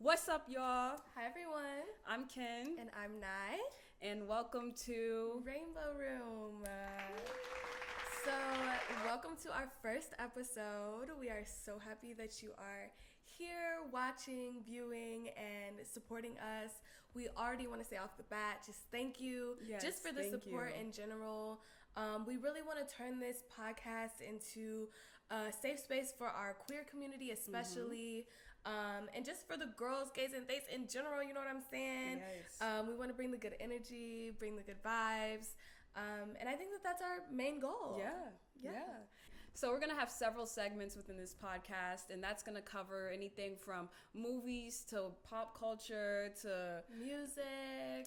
What's up, y'all? Hi, everyone. I'm Ken. And I'm Nye. And welcome to Rainbow Room. So, welcome to our first episode. We are so happy that you are here watching, viewing, and supporting us. We already want to say off the bat, just thank you. Yes, just for the support in general. We really want to turn this podcast into a safe space for our queer community, especially. And just for the girls, gays, and theys in general, you know what I'm saying? Yes. We want to bring the good energy, bring the good vibes. And I think that that's our main goal. Yeah. So we're going to have several segments within this podcast, and that's going to cover anything from movies to pop culture to music,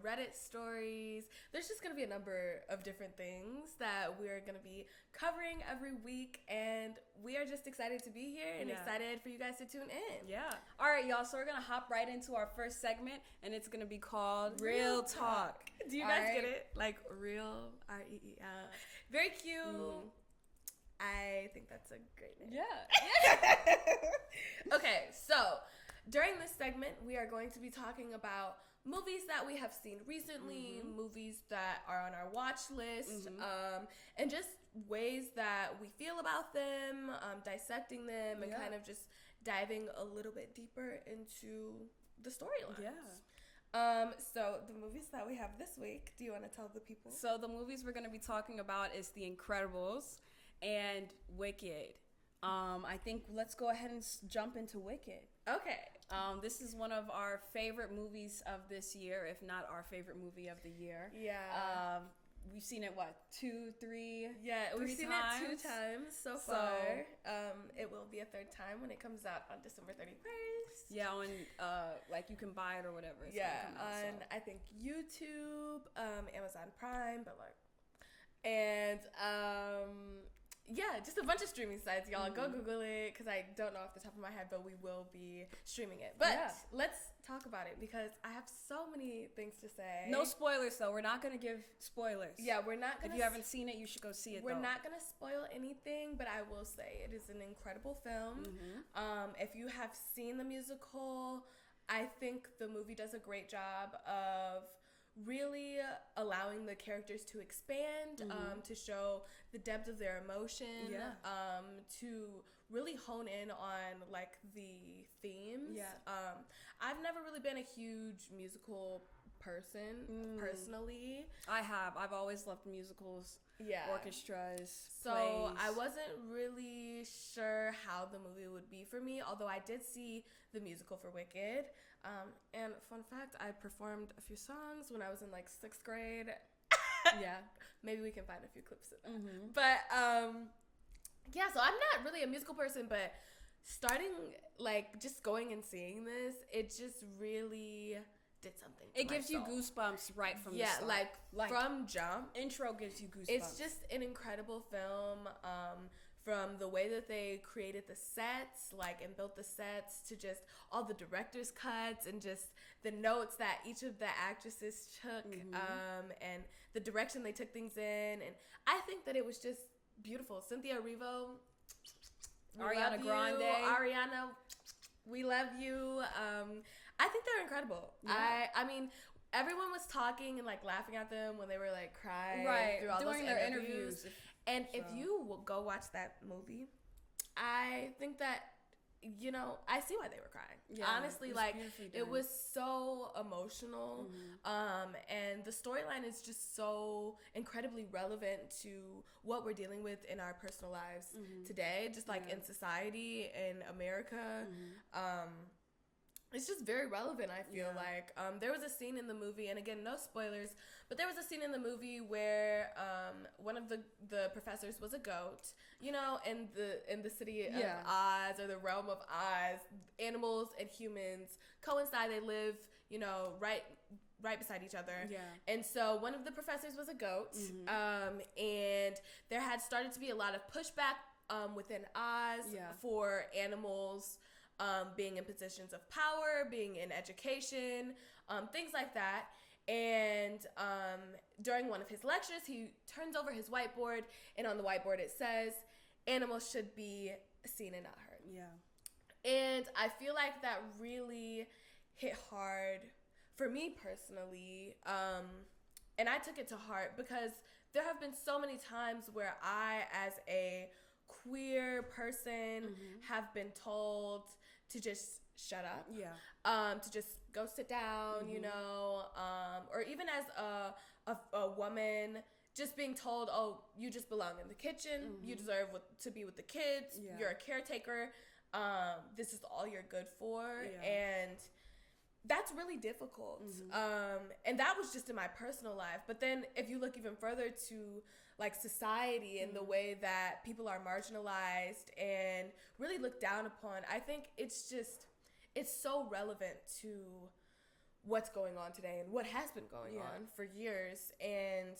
Reddit stories. There's just going to be a number of different things that we're going to be covering every week, and we are just excited to be here and excited for you guys to tune in. Yeah. All right, y'all. So we're going to hop right into our first segment, and it's going to be called Real Talk. Do you guys get it? Like real, R-E-E-L. Very cute. Mm-hmm. I think that's a great name. Yeah. Okay, so during this segment, we are going to be talking about movies that we have seen recently, movies that are on our watch list, and just ways that we feel about them, dissecting them, and kind of just diving a little bit deeper into the storylines. Yeah. So the movies that we have this week, do you want to tell the people? So the movies we're going to be talking about is The Incredibles and Wicked. I think let's go ahead and jump into Wicked. Okay. This is one of our favorite movies of this year, if not our favorite movie of the year. Yeah. We've seen it, 2, 3? Yeah, we've seen times. it 2 times so far. It will be a third time when it comes out on December 31st. Yeah, on you can buy it or whatever. It's on I think YouTube, Amazon Prime, just a bunch of streaming sites, y'all. Go Google it, because I don't know off the top of my head, but we will be streaming it. But let's talk about it, because I have so many things to say. No spoilers, though. We're not going to give spoilers. Yeah, we're not going to. If you haven't seen it, you should go see it, We're not going to spoil anything, but I will say it is an incredible film. If you have seen the musical, I think the movie does a great job of really allowing the characters to expand, to show the depth of their emotion, to really hone in on the themes. I've never really been a huge musical person personally. I've always loved musicals, orchestras, so plays. I wasn't really sure how the movie would be for me, although I did see the musical for Wicked. And fun fact, I performed a few songs when I was in 6th grade. Maybe we can find a few clips of that. But so I'm not really a musical person, but starting just going and seeing this, it just really did something to it gives you goosebumps right from the start. From jump. Intro gives you goosebumps. It's just an incredible film. From the way that they created the sets, and built the sets, to just all the director's cuts and just the notes that each of the actresses took, and the direction they took things in. And I think that it was just beautiful. Cynthia Erivo, Ariana Grande. Ariana, we love you. I think they're incredible. Yeah. I mean, everyone was talking and laughing at them when they were crying through all during those their interviews. And if you will go watch that movie, I think that, I see why they were crying. Yeah, honestly, it was so emotional. And the storyline is just so incredibly relevant to what we're dealing with in our personal lives today, just in society, in America. It's just very relevant, I feel like. There was a scene in the movie, and again, no spoilers, but there was a scene in the movie where one of the professors was a goat. In the city of Oz, or the realm of Oz, animals and humans coincide. They live, right beside each other. Yeah. And so one of the professors was a goat, and there had started to be a lot of pushback within Oz for animals being in positions of power, being in education, things like that. And during one of his lectures, he turns over his whiteboard, and on the whiteboard it says, "Animals should be seen and not heard." Yeah. And I feel like that really hit hard for me personally. And I took it to heart because there have been so many times where I, as a queer person, have been told to just shut up. Yeah. To just go sit down, you know, or even as a woman, just being told, oh, you just belong in the kitchen. You deserve to be with the kids. Yeah. You're a caretaker. This is all you're good for. Yeah. And that's really difficult. And that was just in my personal life. But then if you look even further to like society and the way that people are marginalized and really looked down upon, I think it's so relevant to what's going on today and what has been going on for years. And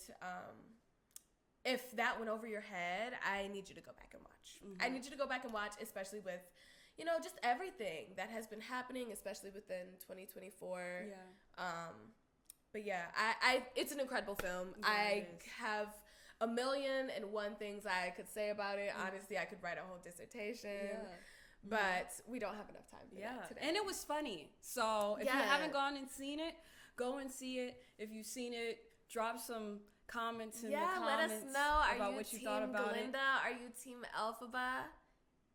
if that went over your head, I need you to go back and watch. I need you to go back and watch, especially with, you know, just everything that has been happening, especially within 2024. Yeah. But yeah, I it's an incredible film. Yeah, I have 1,000,001 things I could say about it. Honestly, I could write a whole dissertation. Yeah. But we don't have enough time for that today. And it was funny. So if you haven't gone and seen it, go and see it. If you've seen it, drop some comments in the comments let us know. About what you thought about Glinda? it. Are you team Elphaba?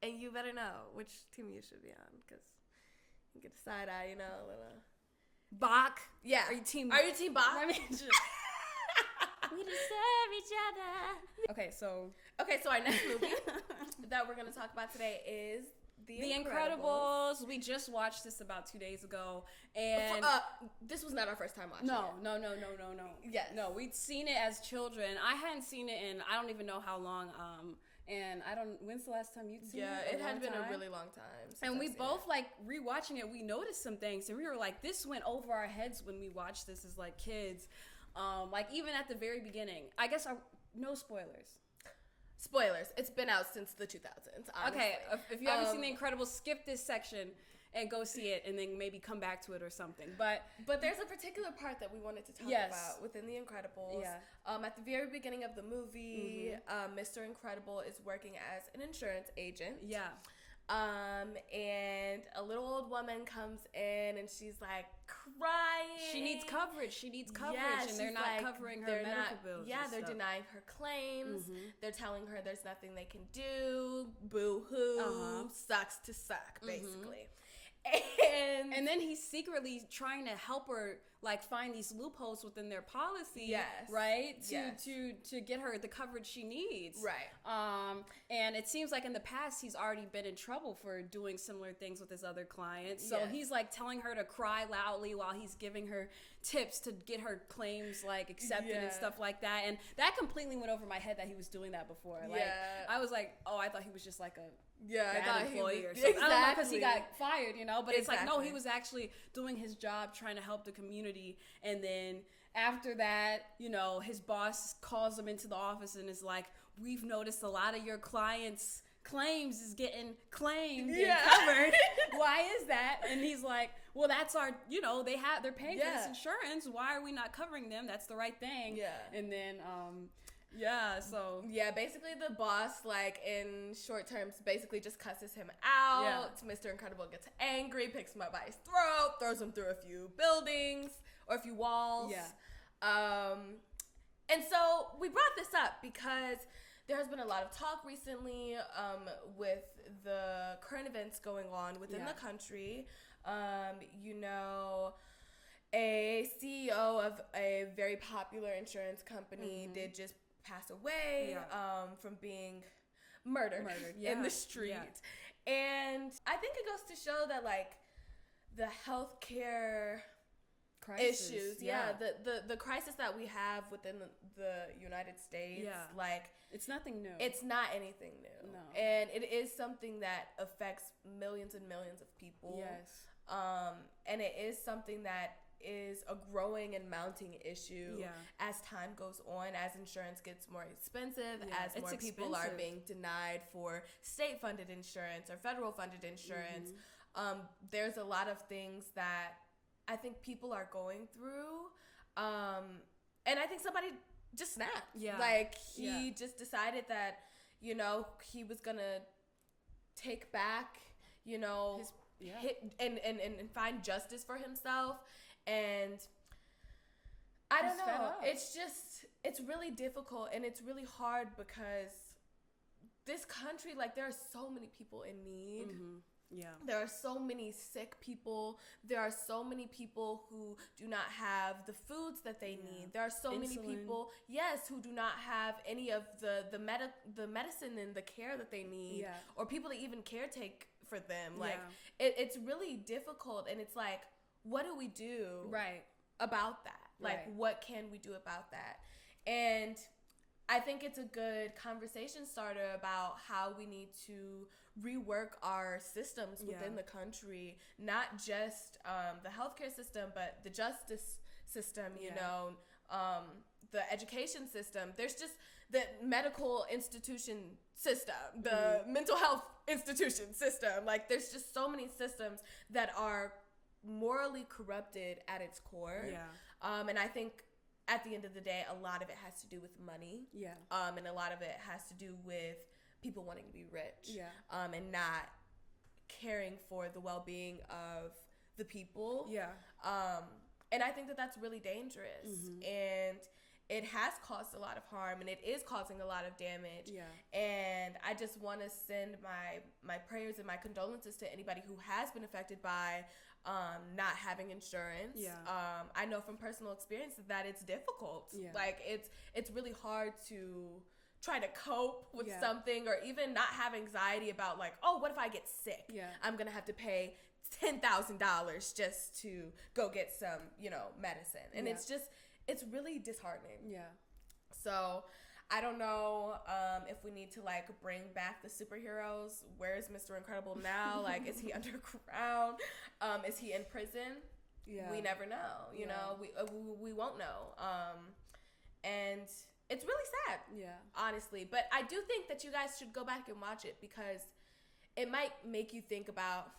And you better know which team you should be on, because you get a side eye, you know, a little. Bach. Yeah. Are you team Bach? I mean, we deserve each other. Okay, so our next movie that we're going to talk about today is The Incredibles. We just watched this about 2 days ago, and this was not our first time watching No. Yes. No, we'd seen it as children. I hadn't seen it in I don't even know how long. And when's the last time you'd seen it? Yeah, it had been a really long time. And we both, like, rewatching it, we noticed some things. And we were like, this went over our heads when we watched this as, like, kids. Like, even at the very beginning. I guess, no spoilers. Spoilers. It's been out since the 2000s, honestly. Okay, if you haven't seen The Incredibles, skip this section and go see it, and then maybe come back to it or something. But there's a particular part that we wanted to talk about within The Incredibles. Yeah. At the very beginning of the movie, Mr. Incredible is working as an insurance agent. Yeah. And a little old woman comes in and she's like crying. She needs coverage. Yeah, and they're not covering her medical bills. Yeah, they're denying her claims. They're telling her there's nothing they can do. Boo hoo. Sucks to suck, basically. And then he's secretly trying to help her, like, find these loopholes within their policy, right? To get her the coverage she needs, right? And it seems like in the past he's already been in trouble for doing similar things with his other clients. So he's like telling her to cry loudly while he's giving her tips to get her claims like accepted and stuff like that. And that completely went over my head that he was doing that before. Like, I was like, oh, I thought he was just like a bad employee or something. I don't know, because he got fired, you know. But it's like, no, he was actually doing his job, trying to help the community. And then after that, you know, his boss calls him into the office and is like, we've noticed a lot of your clients' claims is getting claimed and covered. Why is that? And he's like, well, that's our, you know, they're paying for this insurance. Why are we not covering them? That's the right thing. And then basically the boss, like, in short terms, basically just cusses him out. Mr. Incredible gets angry, picks him up by his throat, throws him through a few buildings or a few walls. And so we brought this up because there has been a lot of talk recently with the current events going on within the country. You know, a CEO of a very popular insurance company did just pass away from being murdered in the street. And I think it goes to show that, like, the healthcare crisis, issues, the crisis that we have within the United States, like, it's nothing new. It's not anything new. No. And it is something that affects millions and millions of people. And it is something that is a growing and mounting issue as time goes on, as insurance gets more expensive, as more people are being denied for state-funded insurance or federal-funded insurance. There's a lot of things that I think people are going through. And I think somebody just snapped. Like, he just decided that, you know, he was going to take back, you know, and find justice for himself. And I don't know. It's really difficult, and it's really hard because this country, like, there are so many people in need. Yeah. There are so many sick people. There are so many people who do not have the foods that they need. There are so many people, who do not have any of the medicine and the care that they need, or people to even caretake for them. Like, it's really difficult, and it's like, what do we do about that? Like, what can we do about that? And I think it's a good conversation starter about how we need to rework our systems within the country, not just the healthcare system, but the justice system, you know, the education system. There's just the medical institution system, the mental health institution system. Like, there's just so many systems that are morally corrupted at its core. And I think at the end of the day, a lot of it has to do with money. And a lot of it has to do with people wanting to be rich. And not caring for the well-being of the people. And I think that that's really dangerous. And it has caused a lot of harm, and it is causing a lot of damage. And I just want to send my prayers and my condolences to anybody who has been affected by not having insurance. I know from personal experience that it's difficult. Like, it's really hard to try to cope with something, or even not have anxiety about, like, oh, what if I get sick? I'm gonna have to pay $10,000 just to go get some, you know, medicine. And it's really disheartening. So I don't know if we need to, like, bring back the superheroes. Where is Mr. Incredible now? Like, is he underground? Is he in prison? We never know. You know, we won't know. And it's really sad. Honestly. But I do think that you guys should go back and watch it, because it might make you think about,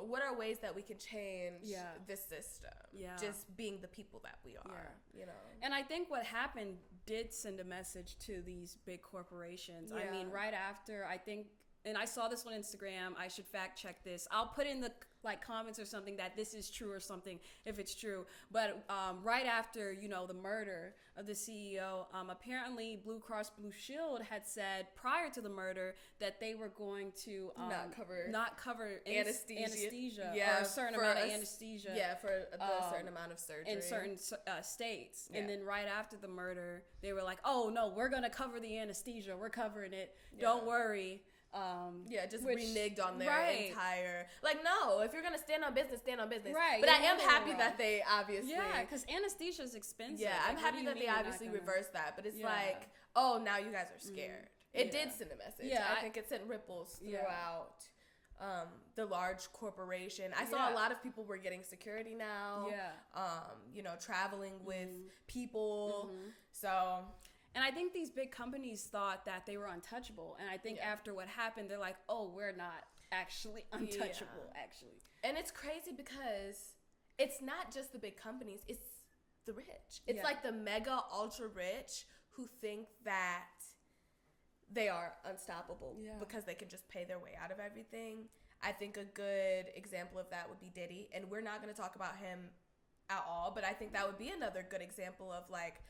what are ways that we can change this system? Just being the people that we are, you know? And I think what happened did send a message to these big corporations. I mean, right after, I think, and I saw this on Instagram, I should fact check this. I'll put in the comments or something that this is true or something if it's true. But right after, you know, the murder of the CEO, apparently Blue Cross Blue Shield had said prior to the murder that they were going to not cover anesthesia or a certain amount of anesthesia. For a certain amount of surgery. In certain states. And then right after the murder, they were like, oh, no, we're going to cover the anesthesia. We're covering it. Don't worry. Reneged on their entire, like, no, if you're gonna stand on business, right? But I am happy that they obviously, because anesthesia is expensive. I'm happy that they obviously reversed that, but it's like, oh, now you guys are scared. It did send a message. I think it sent ripples throughout the large corporation. I saw a lot of people were getting security now. You know, traveling with people. So. And I think these big companies thought that they were untouchable. And I think after what happened, they're like, oh, we're not actually untouchable, actually. And it's crazy because it's not just the big companies, it's the rich. It's like the mega ultra rich who think that they are unstoppable because they can just pay their way out of everything. I think a good example of that would be Diddy. And we're not going to talk about him at all, but I think that would be another good example of, like,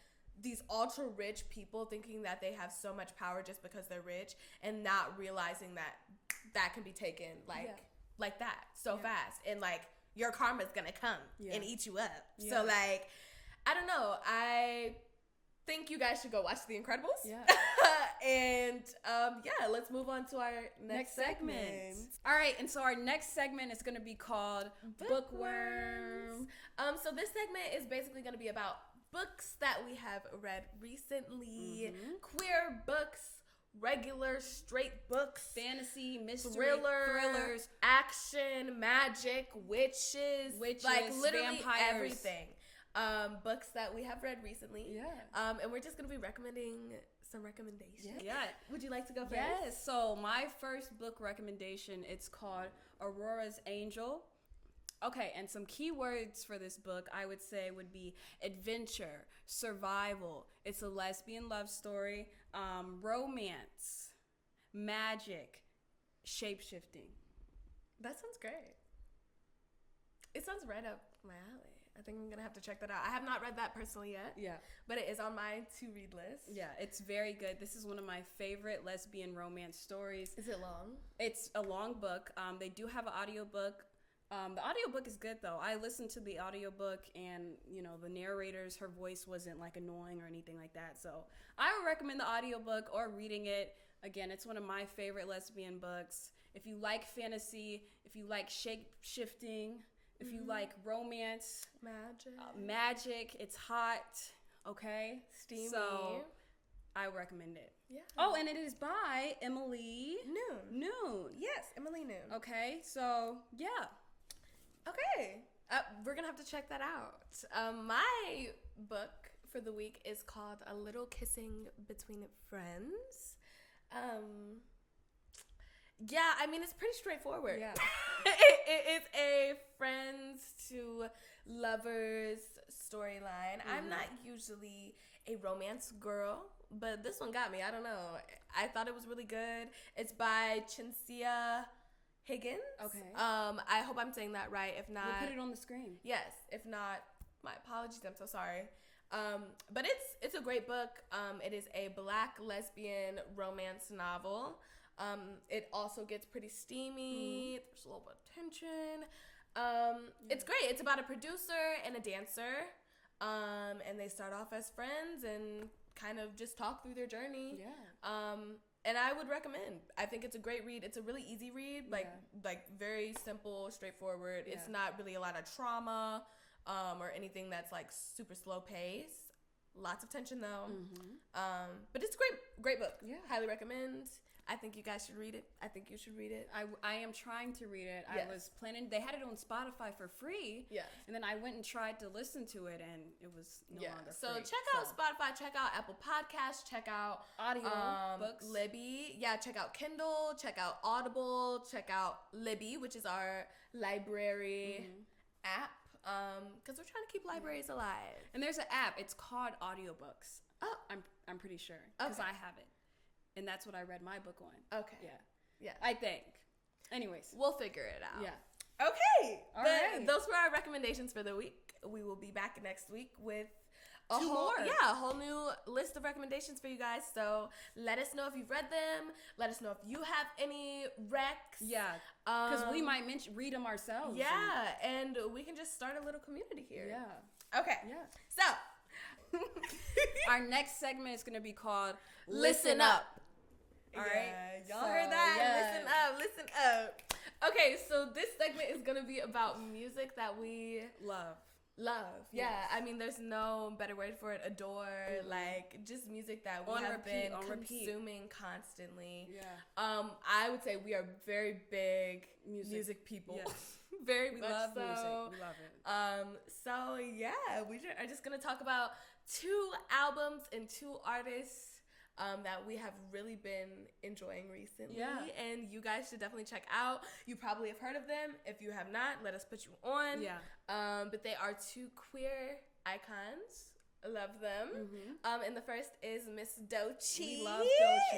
these ultra rich people thinking that they have so much power just because they're rich, and not realizing that can be taken like that so fast, and, like, your karma's gonna come and eat you up. So, like, I don't know. I think you guys should go watch The Incredibles. And let's move on to our next segment. All right, and so our next segment is gonna be called Bookworms. So this segment is basically gonna be about books that we have read recently, queer books, regular straight books, fantasy, mystery, thrillers, action, magic, witches, like, literally vampires. Everything. Books that we have read recently. And we're just gonna be recommending some recommendations. Would you like to go first? Yes. So my first book recommendation, it's called Aurora's Angel. Okay, and some key words for this book, I would say, would be adventure, survival. It's a lesbian love story, romance, magic, shape-shifting. That sounds great. It sounds right up my alley. I think I'm going to have to check that out. I have not read that personally yet. Yeah. But it is on my to-read list. Yeah, it's very good. This is one of my favorite lesbian romance stories. Is it long? It's a long book. They do have an audiobook. The audiobook is good, though. I listened to the audiobook, and, you know, the narrator's, her voice wasn't, like, annoying or anything like that. So I would recommend the audiobook or reading it. Again, it's one of my favorite lesbian books. If you like fantasy, if you like shape-shifting, if you like romance, magic, it's hot, okay? Steamy. So I recommend it. Yeah. Oh, and it is by Emily Noon. Yes, Emily Noon. Okay, so yeah. Okay. We're going to have to check that out. My book for the week is called A Little Kissing Between Friends. Yeah, I mean, it's pretty straightforward. Yeah. It is a friends to lovers storyline. Mm-hmm. I'm not usually a romance girl, but this one got me. I don't know. I thought it was really good. It's by Chinsia Higgins. Okay. I hope I'm saying that right. If not, we'll put it on the screen. Yes. If not, my apologies. I'm so sorry. But it's a great book. It is a Black lesbian romance novel. It also gets pretty steamy. There's a little bit of tension. It's great. It's about a producer and a dancer. And they start off as friends and kind of just talk through their journey. Yeah. And I would recommend. I think it's a great read. It's a really easy read, like very simple, straightforward. Yeah. It's not really a lot of trauma or anything that's like super slow pace. Lots of tension though. Mm-hmm. But it's a great book. Yeah. Highly recommend. I think you guys should read it. I think you should read it. I am trying to read it. Yes. I was planning. They had it on Spotify for free. Yeah. And then I went and tried to listen to it, and it was no longer so free. Check out Spotify. Check out Apple Podcasts. Check out audio books. Libby. Yeah. Check out Kindle. Check out Audible. Check out Libby, which is our library app. Because we're trying to keep libraries alive. And there's an app. It's called Audiobooks. Oh, I'm pretty sure because I have it. And that's what I read my book on. Okay. Yeah. I think. Anyways. We'll figure it out. Yeah. Okay. All right. Those were our recommendations for the week. We will be back next week with a whole new list of recommendations for you guys. So let us know if you've read them. Let us know if you have any recs. Yeah. Because we might read them ourselves. Yeah. And we can just start a little community here. Yeah. Okay. Yeah. So our next segment is going to be called Listen Up. All right. Y'all heard that? Yeah. Listen up. Okay, so this segment is going to be about music that we love. Yeah. Yes. I mean, there's no better word for it. Adore. Like, just music that we have been consuming constantly. Yeah. I would say we are very big music people. Yes. Very we much love so. Music. We love it. So, yeah, we are just going to talk about 2 albums and 2 artists that we have really been enjoying recently. Yeah. And you guys should definitely check out. You probably have heard of them. If you have not, let us put you on. Yeah. But they are 2 queer icons. Love them. Mm-hmm. And the first is Miss Doechii. We love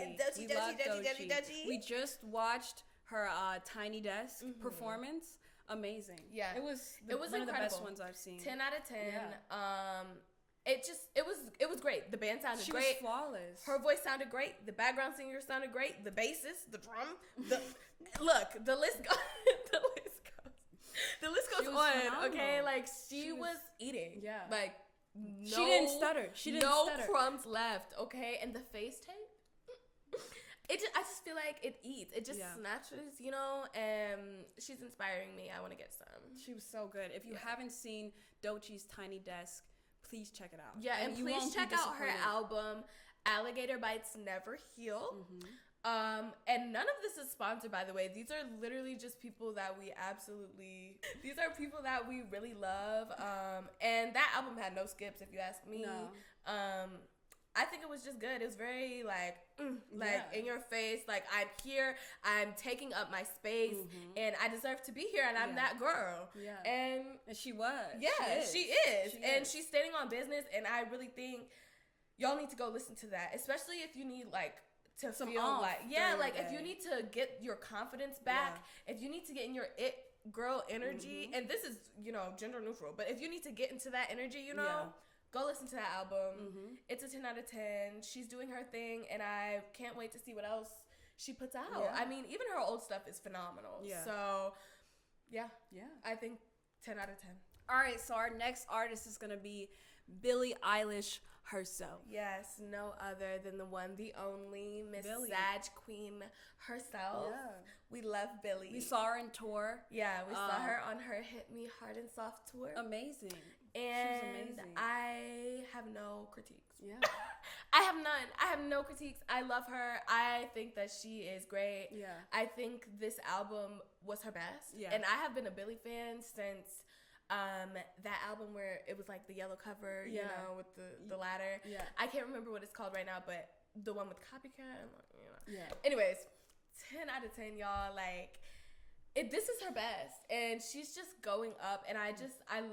Doechii. Doechii. We just watched her Tiny Desk performance. Amazing. Yeah. It was one of the best ones I've seen. 10 out of 10. Yeah. It was great. The band sounded great. She was flawless. Her voice sounded great. The background singer sounded great. The bassist, the drum, the list goes. The list goes on. Phenomenal. Okay, like she was eating. Yeah. Like she didn't stutter. No crumbs left. Okay, and the face tape. I just feel like it eats. It just snatches, and she's inspiring me. I want to get some. She was so good. If you haven't seen Doechii's Tiny Desk, please check it out. Yeah, and please check out her album, Alligator Bites Never Heal. Mm-hmm. And none of this is sponsored, by the way. These are literally just people that these are people that we really love. And that album had no skips, if you ask me. No. I think it was just good. It was very in your face. Like, I'm here, I'm taking up my space, and I deserve to be here, and I'm that girl. Yeah. And she was. Yeah, she is. And she's standing on business, and I really think y'all need to go listen to that, especially if you need, like, to feel like, like if you need to get your confidence back, if you need to get in your it girl energy, and this is, you know, gender neutral, but if you need to get into that energy, you know, go listen to that album. It's a 10 out of 10. She's doing her thing, and I can't wait to see what else she puts out. I mean, even her old stuff is phenomenal. So, I think 10 out of 10. All right, so our next artist is going to be Billie Eilish herself. Yes, no other than the one, the only Miss Sag Queen herself. Yeah. We love Billie. We saw her in tour. Yeah, we saw her on her Hit Me Hard and Soft tour. Amazing. And she was amazing. I have no critiques. Yeah. I have none. I have no critiques. I love her. I think that she is great. Yeah. I think this album was her best. Yeah. And I have been a Billie fan since that album where it was like the yellow cover, you know, with the ladder. Yeah. I can't remember what it's called right now, but the one with Copycat, you know. Yeah. Anyways, 10 out of 10, y'all. Like, this is her best, and she's just going up, and I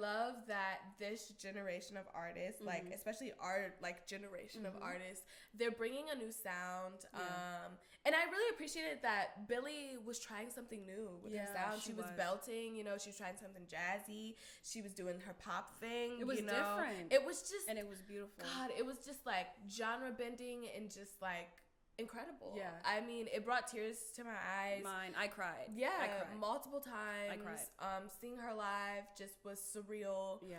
love that this generation of artists, like especially our like generation of artists, they're bringing a new sound. And I really appreciated that Billie was trying something new with her sound. She was belting, you know, she was trying something jazzy. She was doing her pop thing. It was different. It was just, and it was beautiful. God, it was just like genre bending and just like incredible. Yeah. I mean, it brought tears to my eyes. Mine. I cried. Yeah. I cried. Multiple times. I cried. Seeing her live just was surreal. Yeah.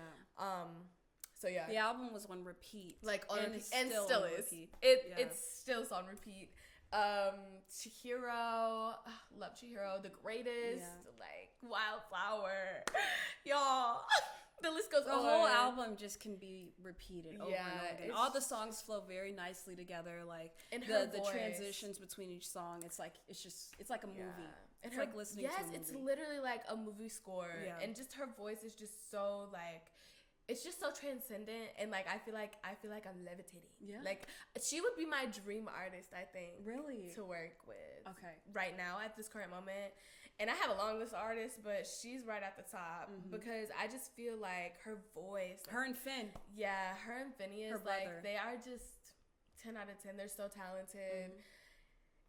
So yeah. The album was on repeat. Like on and repeat. And still is. It's still on repeat. Chihiro, love Chihiro, the greatest, like Wildflower. Y'all. The list goes on. The whole album just can be repeated over and over again. All the songs flow very nicely together. Like the transitions between each song, it's like a movie. It's like listening to a movie. Yes, it's literally like a movie score. Yeah. And just her voice is just so like, it's just so transcendent, and like I feel like I'm levitating. Yeah. Like she would be my dream artist, I think. Really? To work with. Okay. Right now at this current moment. And I have a long list of artists, but she's right at the top because I just feel like her voice. Her and Finn. Yeah, her and Phineas, like they are just 10 out of 10. They're so talented.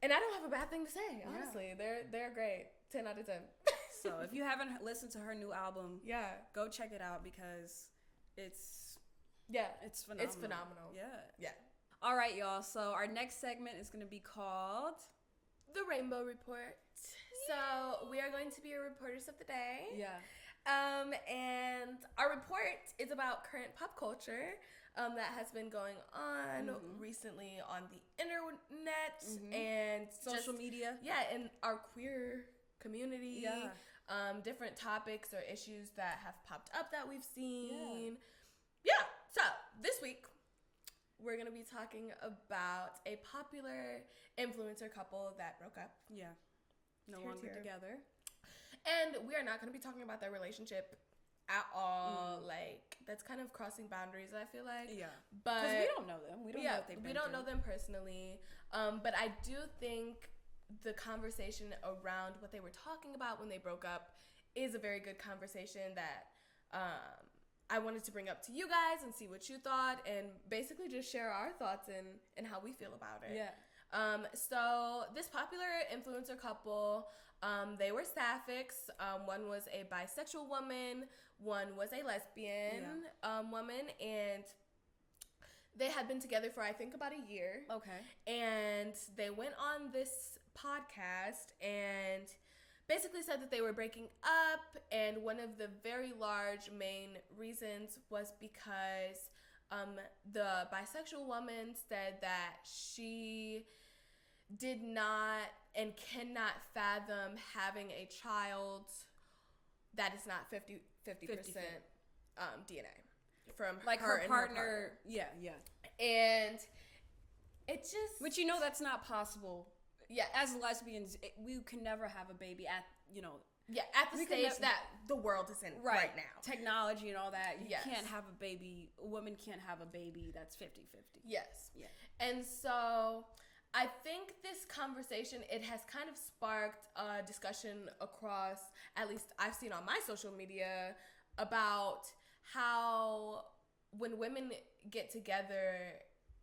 And I don't have a bad thing to say, honestly. Yeah. They're great. 10 out of 10. So if you haven't listened to her new album, go check it out because it's phenomenal. It's phenomenal. Yeah. All right, y'all. So our next segment is going to be called The Rainbow Report. So we are going to be your reporters of the day. Yeah. And our report is about current pop culture that has been going on recently on the internet and social media. Yeah, in our queer community. Yeah. Different topics or issues that have popped up that we've seen. Yeah. So this week we're going to be talking about a popular influencer couple that broke up. Yeah. No longer together. And we are not going to be talking about their relationship at all. Like, that's kind of crossing boundaries, I feel like. Yeah. But because we don't know them. We don't know what they've been We don't know them personally. But I do think the conversation around what they were talking about when they broke up is a very good conversation that I wanted to bring up to you guys and see what you thought and basically just share our thoughts and how we feel about it. Yeah. So this popular influencer couple, they were sapphics. One was a bisexual woman, one was a lesbian woman, and they had been together for I think about a year. Okay. And they went on this podcast and basically said that they were breaking up, and one of the very large main reasons was because the bisexual woman said that she did not and cannot fathom having a child that is not 50% DNA from like her partner. Yeah. And it just... Which, that's not possible. Yeah. As lesbians, we can never have a baby at the stage that the world is in right now. Technology and all that. You can't have a baby. A woman can't have a baby that's 50-50. Yes. Yeah. And so I think this conversation, it has kind of sparked a discussion across, at least I've seen on my social media, about how when women get together,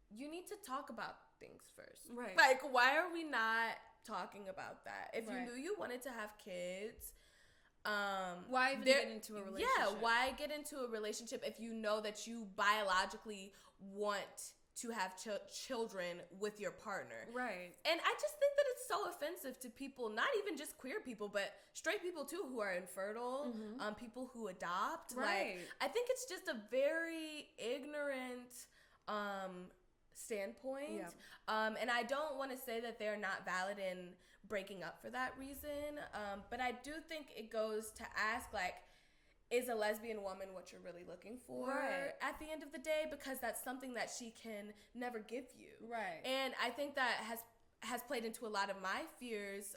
you need to talk about things first. Right. Like, why are we not talking about that? If right. you knew you wanted to have kids, why even get into a relationship? Yeah, why get into a relationship if you know that you biologically want to have children with your partner? Right. And I just think that it's so offensive to people, not even just queer people, but straight people too, who are infertile, people who adopt. Right. Like, I think it's just a very ignorant standpoint. Yeah. And I don't want to say that they're not valid in breaking up for that reason. But I do think it goes to ask, like, is a lesbian woman what you're really looking for at the end of the day? Because that's something that she can never give you. Right. And I think that has played into a lot of my fears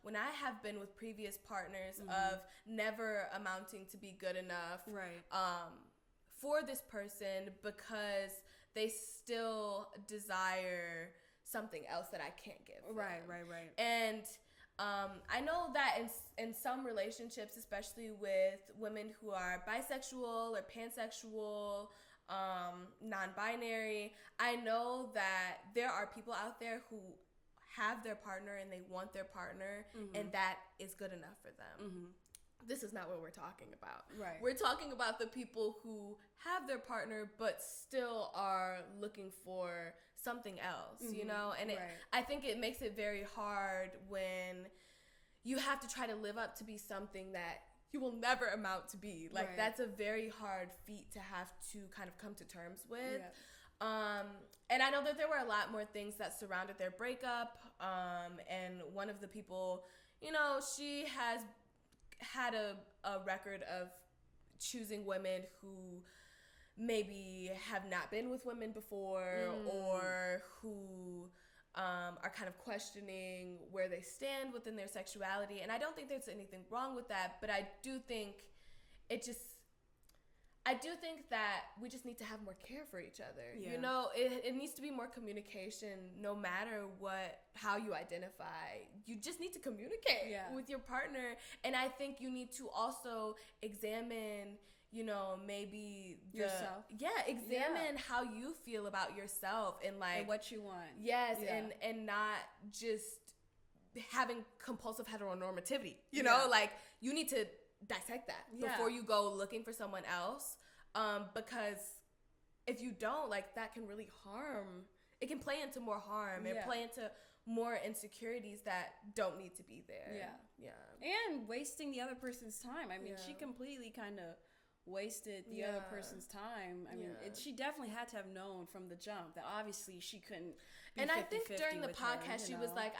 when I have been with previous partners of never amounting to be good enough for this person, because they still desire something else that I can't give them. Right. And I know that in some relationships, especially with women who are bisexual or pansexual, non-binary, I know that there are people out there who have their partner and they want their partner, and that is good enough for them. This is not what we're talking about. Right. We're talking about the people who have their partner but still are looking for something else, you know? And I think it makes it very hard when you have to try to live up to be something that you will never amount to be. Like, that's a very hard feat to have to kind of come to terms with. Yeah. And I know that there were a lot more things that surrounded their breakup. And one of the people, you know, she has had a record of choosing women who maybe have not been with women before, or who are kind of questioning where they stand within their sexuality. And I don't think there's anything wrong with that, but I do think that we just need to have more care for each other. Yeah. You know, it needs to be more communication, no matter how you identify. You just need to communicate with your partner. And I think you need to also examine, you know, maybe yourself. Examine how you feel about yourself and, like, and what you want. Yes, and not just having compulsive heteronormativity. You know, like, you need to dissect that before you go looking for someone else, because if you don't, like, that can really harm. It can play into more harm and play into more insecurities that don't need to be there. And wasting the other person's time. I mean, she completely kind of wasted the other person's time. I mean, she definitely had to have known from the jump that obviously she couldn't be And I think during the podcast, her, she was like,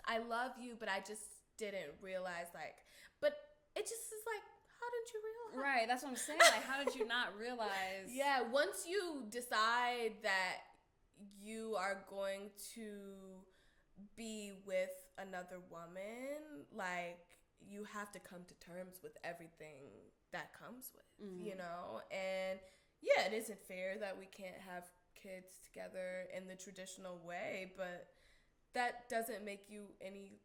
I love you, but I just didn't realize, like, but it just is like, how did you realize? Right, that's what I'm saying. Like, how did you not realize? Yeah, once you decide that you are going to be with another woman, like, you have to come to terms with everything that comes with, you know? And yeah, it isn't fair that we can't have kids together in the traditional way, but that doesn't make you any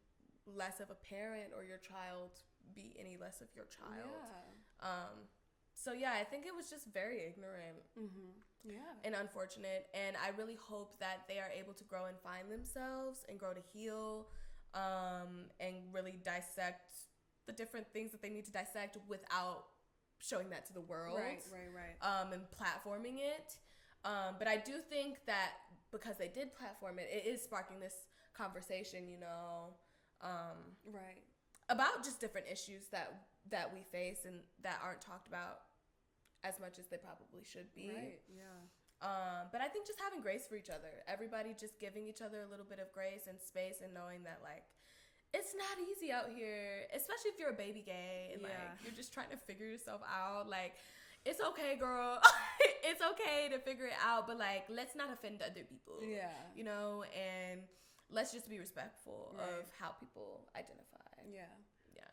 less of a parent or your child be any less of your child. So yeah, I think it was just very ignorant and unfortunate, and I really hope that they are able to grow and find themselves and grow to heal, and really dissect the different things that they need to dissect without showing that to the world. Right. And platforming it. But I do think that because they did platform it, it is sparking this conversation, you know, about just different issues that we face and that aren't talked about as much as they probably should be. Right, yeah. But I think just having grace for each other, everybody just giving each other a little bit of grace and space, and knowing that, like, it's not easy out here, especially if you're a baby gay and like you're just trying to figure yourself out. Like, it's okay, girl. It's okay to figure it out, but, like, let's not offend other people. Yeah. You know, and let's just be respectful of how people identify. Yeah. Yeah.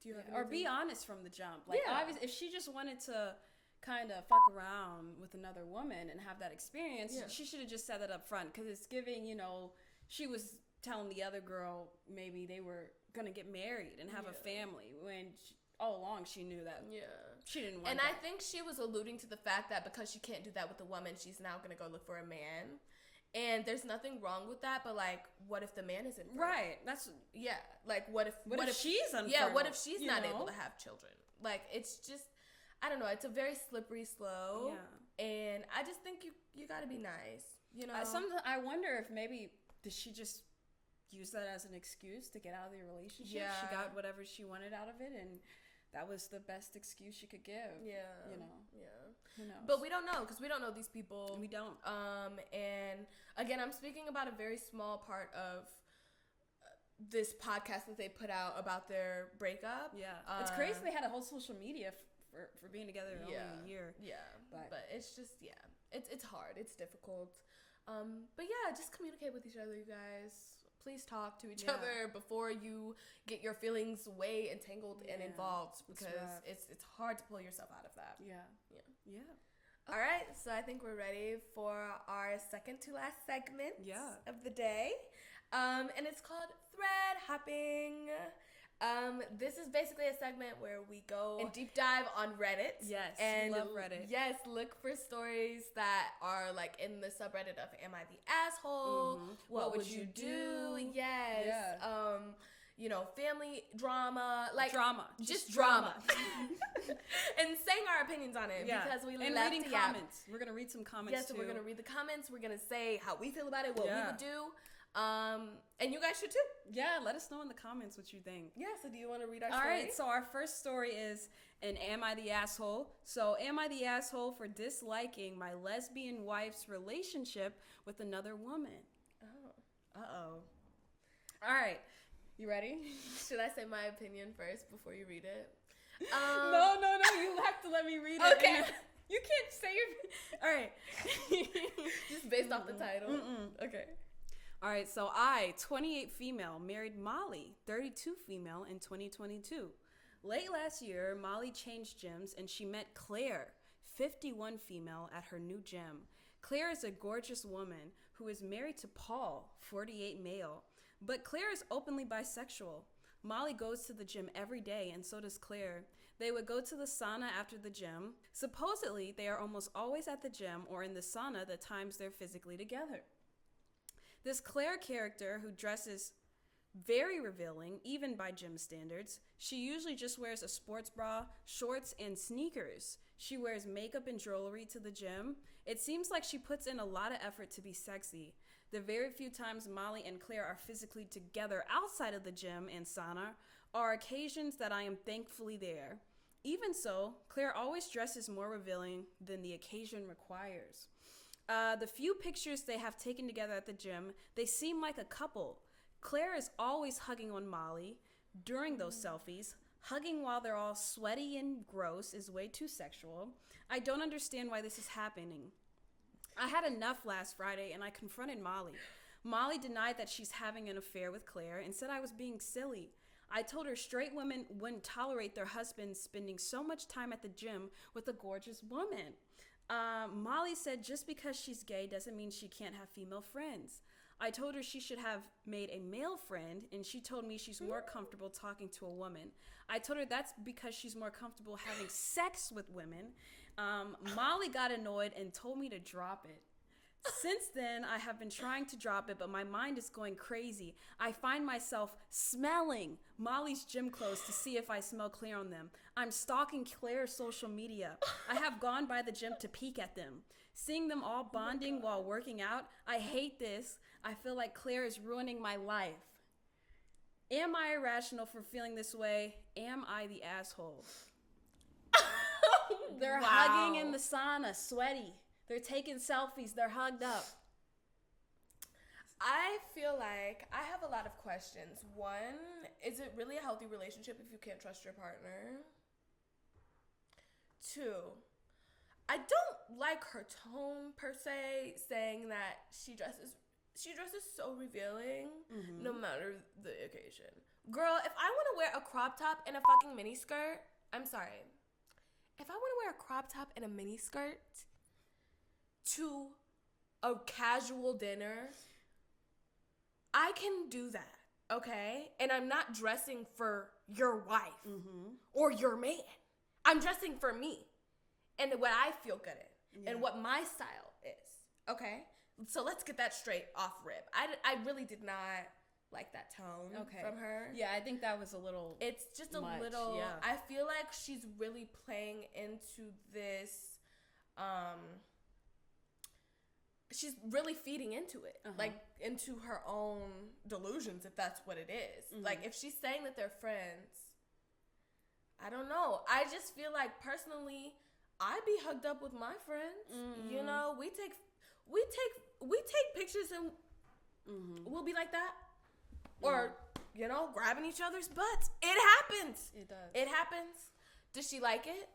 Do you have anything? Or be honest from the jump. Like, obviously, if she just wanted to kind of fuck around with another woman and have that experience, she should have just said that up front, because it's giving, you know, she was telling the other girl maybe they were gonna get married and have a family, when all along she knew that she didn't want and that. I think she was alluding to the fact that because she can't do that with a woman, she's now gonna go look for a man. And there's nothing wrong with that, but like, what if the man is infertile? Right. That's like what if she's unfertile? Yeah, what if she's not able to have children? Like, it's just, I don't know. It's a very slippery slope. Yeah. And I just think you got to be nice. You know. I wonder if maybe did she just use that as an excuse to get out of the relationship? Yeah. She got whatever she wanted out of it, and that was the best excuse she could give. Yeah. You know. Yeah. Who knows? But we don't know, because we don't know these people. We don't. And again, I'm speaking about a very small part of this podcast that they put out about their breakup. Yeah. It's crazy they had a whole social media for being together only a year. Yeah. But it's just, it's hard. It's difficult. But yeah, just communicate with each other, you guys. Please talk to each other before you get your feelings way entangled and involved, because it's hard to pull yourself out of that. Yeah. All right, so I think we're ready for our second to last segment of the day. And it's called Thread Hopping. This is basically a segment where we go and deep dive on Reddit. Yes, and love Reddit. Yes, look for stories that are like in the subreddit of Am I the Asshole? Mm-hmm. What would you do? Yes. Yeah. You know, family drama, like drama, just drama, and saying our opinions on it because we and reading comments. We're gonna read some comments. Yes, so we're gonna read the comments. We're gonna say how we feel about it, what we would do. And you guys should too. Yeah, let us know in the comments what you think. Yeah, so do you want to read our story? All right, so our first story is an Am I the Asshole? So, am I the asshole for disliking my lesbian wife's relationship with another woman? Oh. Uh-oh. All right, you ready? Should I say my opinion first before you read it? No, you have to let me read it. Okay. You can't say your... All right. Just based off the title. Okay. All right, so I, 28 female, married Molly, 32 female, in 2022. Late last year, Molly changed gyms and she met Claire, 51 female, at her new gym. Claire is a gorgeous woman who is married to Paul, 48 male, but Claire is openly bisexual. Molly goes to the gym every day, and so does Claire. They would go to the sauna after the gym. Supposedly, they are almost always at the gym or in the sauna the times they're physically together. This Claire character, who dresses very revealing, even by gym standards, she usually just wears a sports bra, shorts, and sneakers. She wears makeup and jewelry to the gym. It seems like she puts in a lot of effort to be sexy. The very few times Molly and Claire are physically together outside of the gym and sauna are occasions that I am thankfully there. Even so, Claire always dresses more revealing than the occasion requires. The few pictures they have taken together at the gym, they seem like a couple. Claire is always hugging on Molly during those selfies. Hugging while they're all sweaty and gross is way too sexual. I don't understand why this is happening. I had enough last Friday and I confronted Molly. Molly denied that she's having an affair with Claire and said I was being silly. I told her straight women wouldn't tolerate their husbands spending so much time at the gym with a gorgeous woman. Molly said just because she's gay doesn't mean she can't have female friends. I told her she should have made a male friend, and she told me she's more comfortable talking to a woman. I told her that's because she's more comfortable having sex with women. Molly got annoyed and told me to drop it. Since then, I have been trying to drop it, but my mind is going crazy. I find myself smelling Molly's gym clothes to see if I smell Claire on them. I'm stalking Claire's social media. I have gone by the gym to peek at them. Seeing them all bonding while working out, I hate this. I feel like Claire is ruining my life. Am I irrational for feeling this way? Am I the asshole? They're hugging in the sauna, sweaty. They're taking selfies. They're hugged up. I feel like I have a lot of questions. One, is it really a healthy relationship if you can't trust your partner? Two, I don't like her tone per se, saying that she dresses so revealing no matter the occasion. Girl, if I want to wear a crop top and a fucking mini skirt, I'm sorry. If I want to wear a crop top and a mini skirt to a casual dinner, I can do that, okay? And I'm not dressing for your wife or your man. I'm dressing for me and what I feel good in and what my style is, okay? So let's get that straight off rip. I really did not like that tone from her. Yeah, I think that was a little It's just a much, little, yeah. I feel like she's really playing into this, she's really feeding into it, like into her own delusions, if that's what it is. Like, if she's saying that they're friends, I don't know. I just feel like, personally, I be hugged up with my friends. You know, we take pictures and we'll be like that. Or, you know, grabbing each other's butts. It happens. It does. It happens. Does she like it?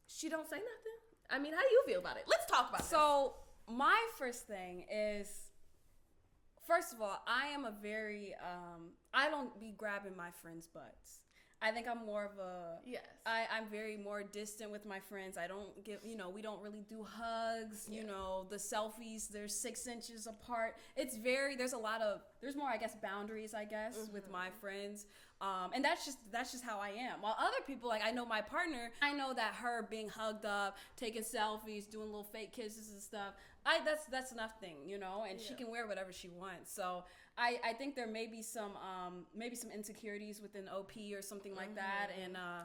She don't say nothing. I mean, how do you feel about it? Let's talk about it. So, my first thing is, first of all, I am a very, I don't be grabbing my friends' butts. I think I'm more of a, I'm very more distant with my friends. I don't give, you know, we don't really do hugs, you know, the selfies, they're 6 inches apart. It's very, there's more, I guess, boundaries, I guess, with my friends. And that's just how I am. While other people, like, I know my partner, I know that her being hugged up, taking selfies, doing little fake kisses and stuff, that's nothing, you know, and she can wear whatever she wants. So I think there may be some insecurities within OP or something like that,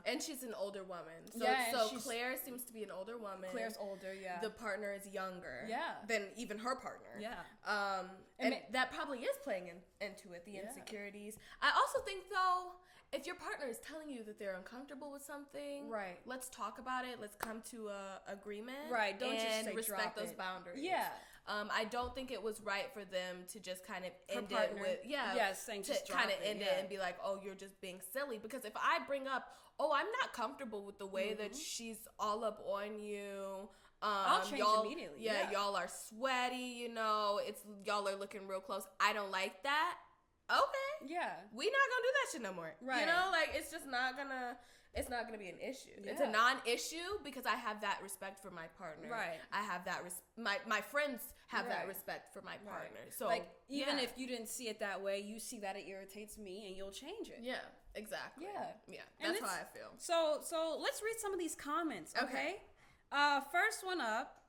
and she's an older woman. So Claire seems to be an older woman. Claire's older, yeah. The partner is younger, than even her partner, and that probably is playing into it, the insecurities. I also think, though, if your partner is telling you that they're uncomfortable with something, let's talk about it. Let's come to a agreement, Don't just say respect those boundaries. I don't think it was right for them to just kind of end it with, end it and be like, oh, you're just being silly. Because if I bring up, oh, I'm not comfortable with the way that she's all up on you. I'll change immediately. Y'all are sweaty, you know, y'all are looking real close. I don't like that. Okay. Yeah. We not gonna do that shit no more. Right. You know, like, it's just not gonna be an issue. Yeah. It's a non-issue because I have that respect for my partner. Right. I have that my friends have that respect for my partner. So, like, even if you didn't see it that way, you see that it irritates me and you'll change it. Yeah, exactly. Yeah. That's how I feel. So let's read some of these comments, okay? First one up.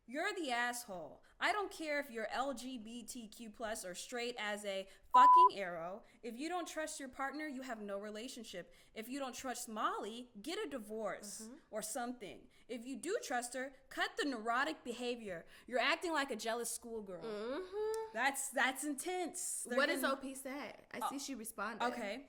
You're the asshole. I don't care if you're LGBTQ plus or straight as a fucking arrow. If you don't trust your partner, you have no relationship. If you don't trust Molly, get a divorce or something. If you do trust her, cut the neurotic behavior. You're acting like a jealous schoolgirl. That's intense. What does OP say? I see she responded. Okay.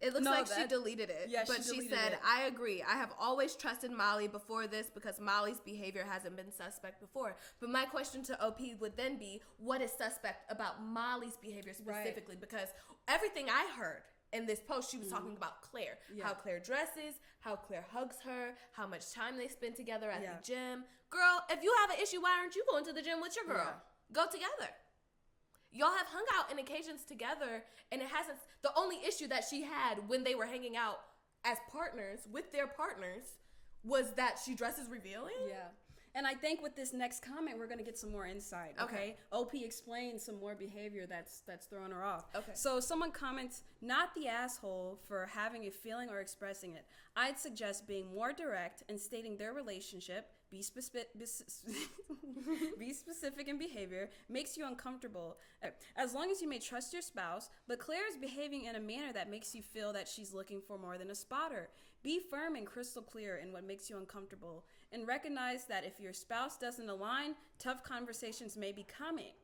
It looks like she deleted it. Yeah, but she said, I agree. I have always trusted Molly before this because Molly's behavior hasn't been suspect before. But my question to OP would then be, what is suspect about Molly's behavior specifically? Because everything I heard in this post, she was talking about Claire. How Claire dresses, how Claire hugs her, how much time they spend together at the gym. Girl, if you have an issue, why aren't you going to the gym with your girl? Go together. Y'all have hung out in occasions together, and it hasn't. The only issue that she had when they were hanging out as partners with their partners was that she dresses revealing. Yeah. And I think with this next comment, we're going to get some more insight, okay? OP explains some more behavior that's throwing her off. Okay. So someone comments, not the asshole for having a feeling or expressing it. I'd suggest being more direct and stating their relationship, be specific in behavior, makes you uncomfortable. As long as you may trust your spouse, but Claire is behaving in a manner that makes you feel that she's looking for more than a spotter. Be firm and crystal clear in what makes you uncomfortable, and recognize that if your spouse doesn't align, tough conversations may be coming.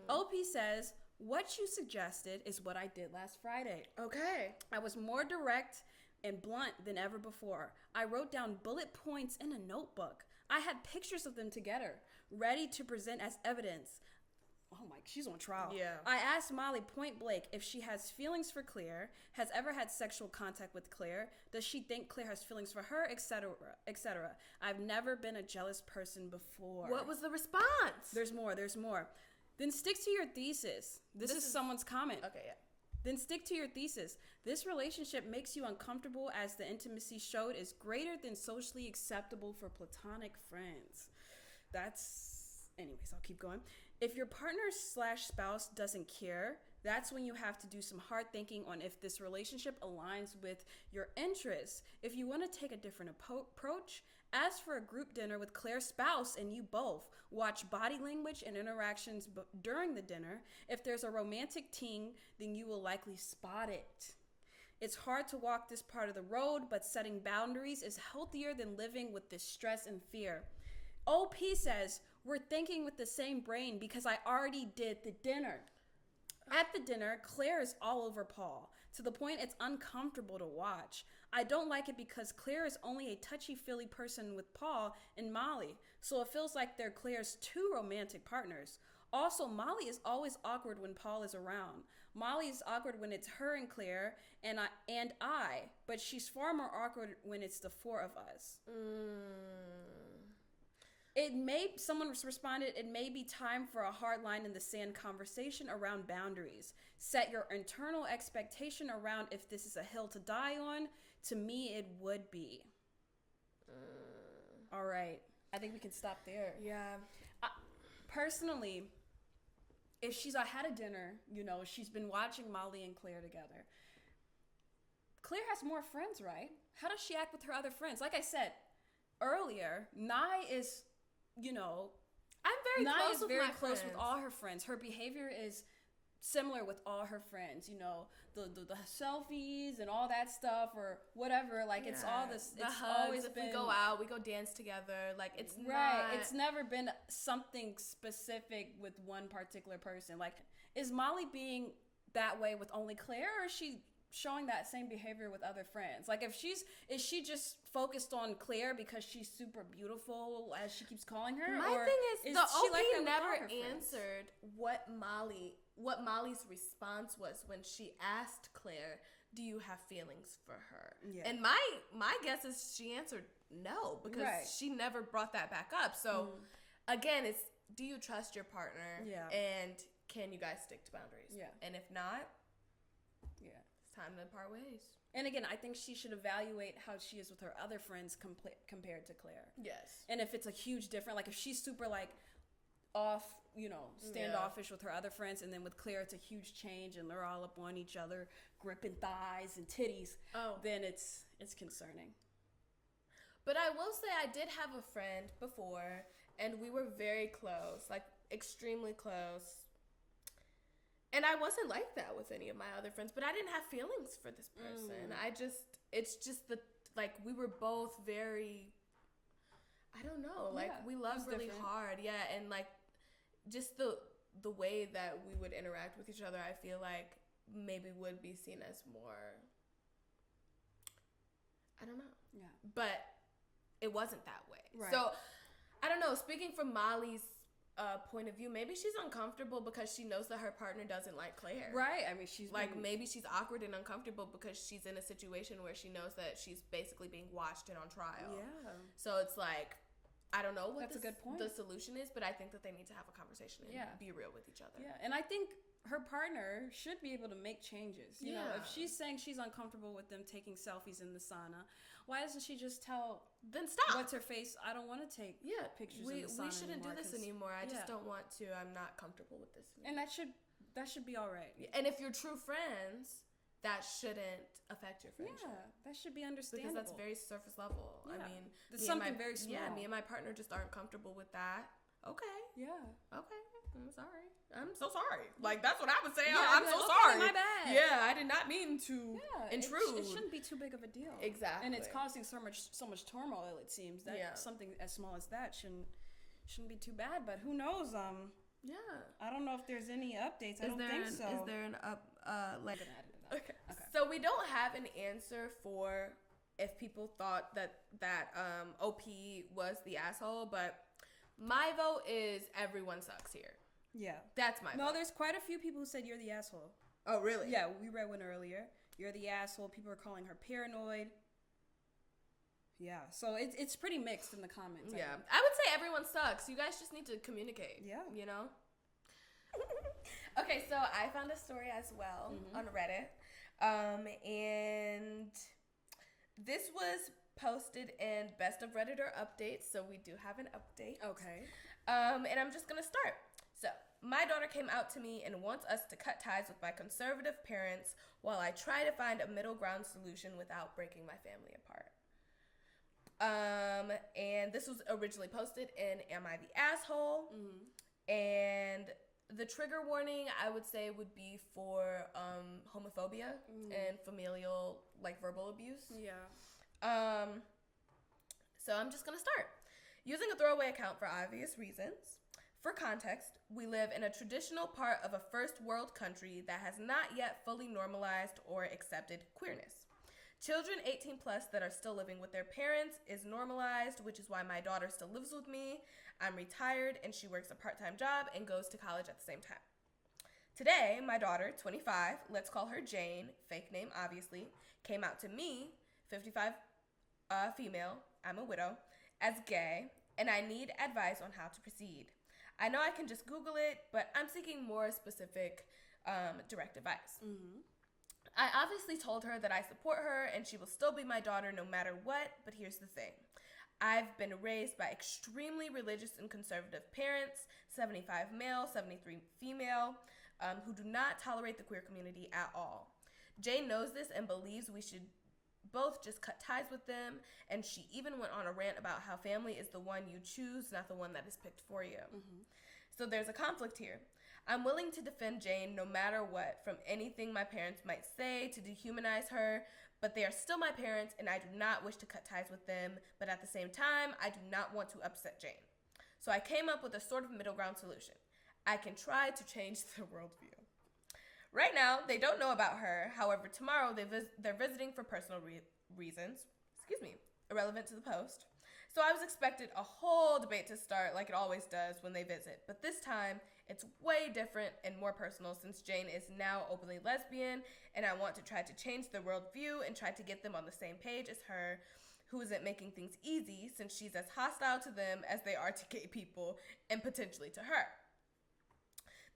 OP says, what you suggested is what I did last Friday. Okay. I was more direct and blunt than ever before. I wrote down bullet points in a notebook. I had pictures of them together, ready to present as evidence. Oh my, she's on trial. Yeah. I asked Molly point blank if she has feelings for Claire, has ever had sexual contact with Claire, does she think Claire has feelings for her, etc., etc. I've never been a jealous person before. What was the response? There's more. Then stick to your thesis. This is someone's comment. Okay, yeah. Then stick to your thesis. This relationship makes you uncomfortable as the intimacy showed is greater than socially acceptable for platonic friends. Anyways, I'll keep going. If your partner/spouse doesn't care, That's when you have to do some hard thinking on if this relationship aligns with your interests. If you want to take a different approach, ask for a group dinner with Claire's spouse and you both. Watch body language and interactions during the dinner. If there's a romantic ting, then you will likely spot it. It's hard to walk this part of the road, but setting boundaries is healthier than living with this stress and fear. OP says, we're thinking with the same brain because I already did the dinner. At the dinner, Claire is all over Paul, to the point it's uncomfortable to watch. I don't like it because Claire is only a touchy-feely person with Paul and Molly, so it feels like they're Claire's two romantic partners. Also, Molly is always awkward when Paul is around. Molly is awkward when it's her and Claire and I, but she's far more awkward when it's the four of us. Someone responded, it may be time for a hard line in the sand conversation around boundaries. Set your internal expectation around if this is a hill to die on. To me, it would be. All right. I think we can stop there. Yeah. Personally, if she's had a dinner, she's been watching Molly and Claire together. Claire has more friends, right? How does she act with her other friends? Like I said earlier, Nye is... I'm very close with all her friends. Her behavior is similar with all her friends. The selfies and all that stuff or whatever. Like it's all this. The it's hugs, always if been. We go out, we go dance together. Like it's right. Not... It's never been something specific with one particular person. Like, is Molly being that way with only Claire, or is she showing that same behavior with other friends? Like, is she just focused on Claire because she's super beautiful, as she keeps calling her? My or thing is the OP like never answered what Molly's response was when she asked Claire, "Do you have feelings for her?" Yeah. And my guess is she answered no, because she never brought that back up. So again, it's, do you trust your partner? Yeah. And can you guys stick to boundaries? Yeah. And if not, time to part ways. And again, I think she should evaluate how she is with her other friends compared to Claire. Yes. And if it's a huge difference, like if she's super off, standoffish with her other friends, and then with Claire it's a huge change and they're all up on each other, gripping thighs and titties, then it's concerning. But I will say I did have a friend before, and we were very close, like extremely close. And I wasn't like that with any of my other friends, but I didn't have feelings for this person. It's just we were both very, I don't know, we loved really hard. Yeah. And just the way that we would interact with each other, I feel like maybe would be seen as more, I don't know. Yeah. But it wasn't that way. Right. So I don't know, speaking from Molly's point of view, maybe she's uncomfortable because she knows that her partner doesn't like Claire. Right. I mean, she's maybe she's awkward and uncomfortable because she's in a situation where she knows that she's basically being watched and on trial. Yeah. So it's I don't know what a good point. The solution is, but I think that they need to have a conversation and be real with each other. Yeah. And I think her partner should be able to make changes. You know, if she's saying she's uncomfortable with them taking selfies in the sauna, why doesn't she just tell, then stop. What's her face? I don't want to take pictures in the sauna. We shouldn't do this anymore. I just don't want to. I'm not comfortable with this anymore. And that should be all right. And if you're true friends, that shouldn't affect your friendship. Yeah, that should be understandable. Because that's very surface level. Yeah. I mean, it's something very small. Yeah, me and my partner just aren't comfortable with that. Okay. Yeah. Okay. I'm sorry. I'm so sorry. That's what I would say. Yeah, I'm so sorry. My bad. Yeah, I did not mean to intrude. It shouldn't be too big of a deal. Exactly. And it's causing so much turmoil, it seems. That something as small as that shouldn't be too bad. But who knows? Yeah. I don't know if there's any updates. I don't think so. Is there an Okay. So we don't have an answer for if people thought that OP was the asshole, but my vote is everyone sucks here. Yeah. That's my vote. No, there's quite a few people who said you're the asshole. Oh, really? Yeah, we read one earlier. You're the asshole. People are calling her paranoid. Yeah, so it's pretty mixed in the comments. Yeah. I would say everyone sucks. You guys just need to communicate. Yeah. You know? Okay, so I found a story as well on Reddit. And this was posted in Best of Redditor Updates, so we do have an update. Okay. And I'm just going to start. So, My daughter came out to me and wants us to cut ties with my conservative parents while I try to find a middle ground solution without breaking my family apart. And this was originally posted in Am I the Asshole? And the trigger warning, I would say, would be for homophobia and familial, like, verbal abuse. Yeah. So I'm just going to start. Using a throwaway account for obvious reasons. For context, we live in a traditional part of a first world country that has not yet fully normalized or accepted queerness. Children 18 plus that are still living with their parents is normalized, which is why my daughter still lives with me. I'm retired and she works a part-time job and goes to college at the same time. Today, my daughter, 25, let's call her Jane, fake name obviously, came out to me, 55 female, I'm a widow, as gay, and I need advice on how to proceed. I know I can just Google it, but I'm seeking more specific direct advice. I obviously told her that I support her and she will still be my daughter no matter what, but here's the thing. I've been raised by extremely religious and conservative parents, 75 male, 73 female, who do not tolerate the queer community at all. Jane knows this and believes we should both just cut ties with them, and she even went on a rant about how family is the one you choose, not the one that is picked for you. So there's a conflict here. I'm willing to defend Jane no matter what, from anything my parents might say to dehumanize her, but they are still my parents and I do not wish to cut ties with them, but at the same time, I do not want to upset Jane. So I came up with a sort of middle ground solution. I can try to change their worldview. Right now, they don't know about her. However, tomorrow they're visiting for personal reasons, irrelevant to the post. So I was expected a whole debate to start like it always does when they visit. But this time, it's way different and more personal since Jane is now openly lesbian, and I want to try to change their worldview and try to get them on the same page as her, who isn't making things easy since she's as hostile to them as they are to gay people and potentially to her.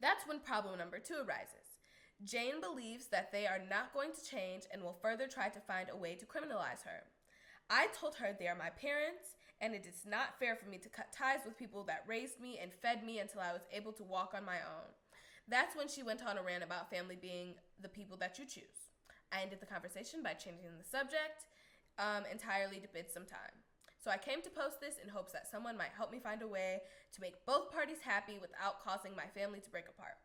That's when problem number 2 arises. Jane believes that they are not going to change and will further try to find a way to criminalize her. I told her they are my parents, and it is not fair for me to cut ties with people that raised me and fed me until I was able to walk on my own. That's when she went on a rant about family being the people that you choose. I ended the conversation by changing the subject entirely to bid some time. So I came to post this in hopes that someone might help me find a way to make both parties happy without causing my family to break apart.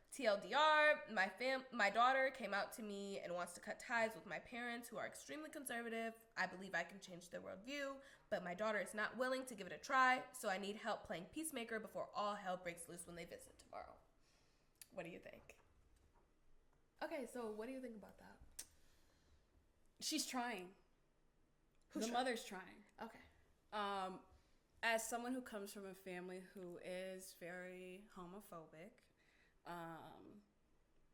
TLDR, my daughter came out to me and wants to cut ties with my parents who are extremely conservative. I believe I can change their worldview, but my daughter is not willing to give it a try, so I need help playing peacemaker before all hell breaks loose when they visit tomorrow. What do you think? Okay, so what do you think about that? She's trying. Who's the trying? Mother's trying. Okay. As someone who comes from a family who is very homophobic,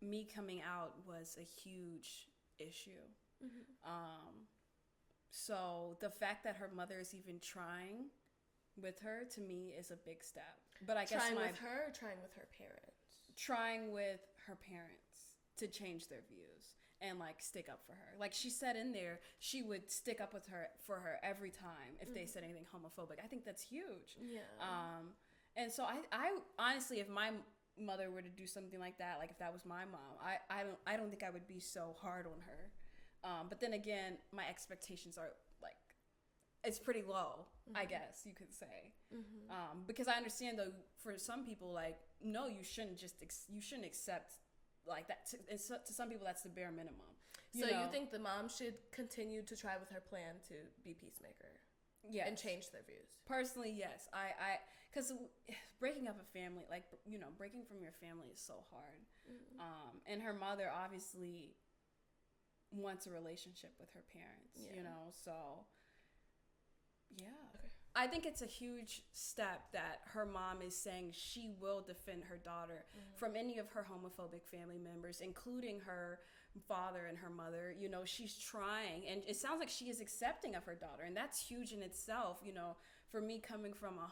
me coming out was a huge issue. So the fact that her mother is even trying with her, to me, is a big step. But I guess trying with her or trying with her parents? Trying with her parents to change their views and, like, stick up for her. Like she said in there, she would stick up with her for her every time if they said anything homophobic. I think that's huge. Yeah. And so I honestly, if my mother were to do something like that, like if that was my mom, I don't think I would be so hard on her. But then again, my expectations are, like, it's pretty low, I guess you could say. Because I understand, though, for some people, like, no, you shouldn't accept like that. To some people, that's the bare minimum. You think the mom should continue to try with her plan to be peacemaker? Yes. And change their views? Personally, yes. Because breaking up a family, like, breaking from your family is so hard. And her mother obviously wants a relationship with her parents, so yeah. Okay. I think it's a huge step that her mom is saying she will defend her daughter from any of her homophobic family members, including her father and her mother. She's trying, and it sounds like she is accepting of her daughter, and that's huge in itself. For me, coming from a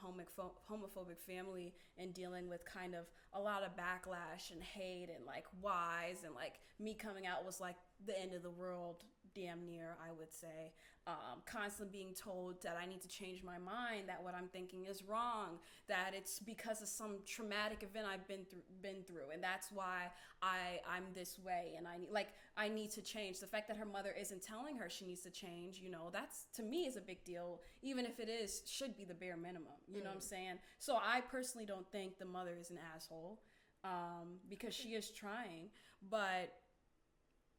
homophobic family and dealing with kind of a lot of backlash and hate and, like, whys, and, like, me coming out was like the end of the world damn near, I would say. Constantly being told that I need to change my mind, that what I'm thinking is wrong, that it's because of some traumatic event I've been through, and that's why I'm this way, and I need to change. The fact that her mother isn't telling her she needs to change, you know, that's, to me, is a big deal, even if it should be the bare minimum, you know what I'm saying? So I personally don't think the mother is an asshole, because she is trying, but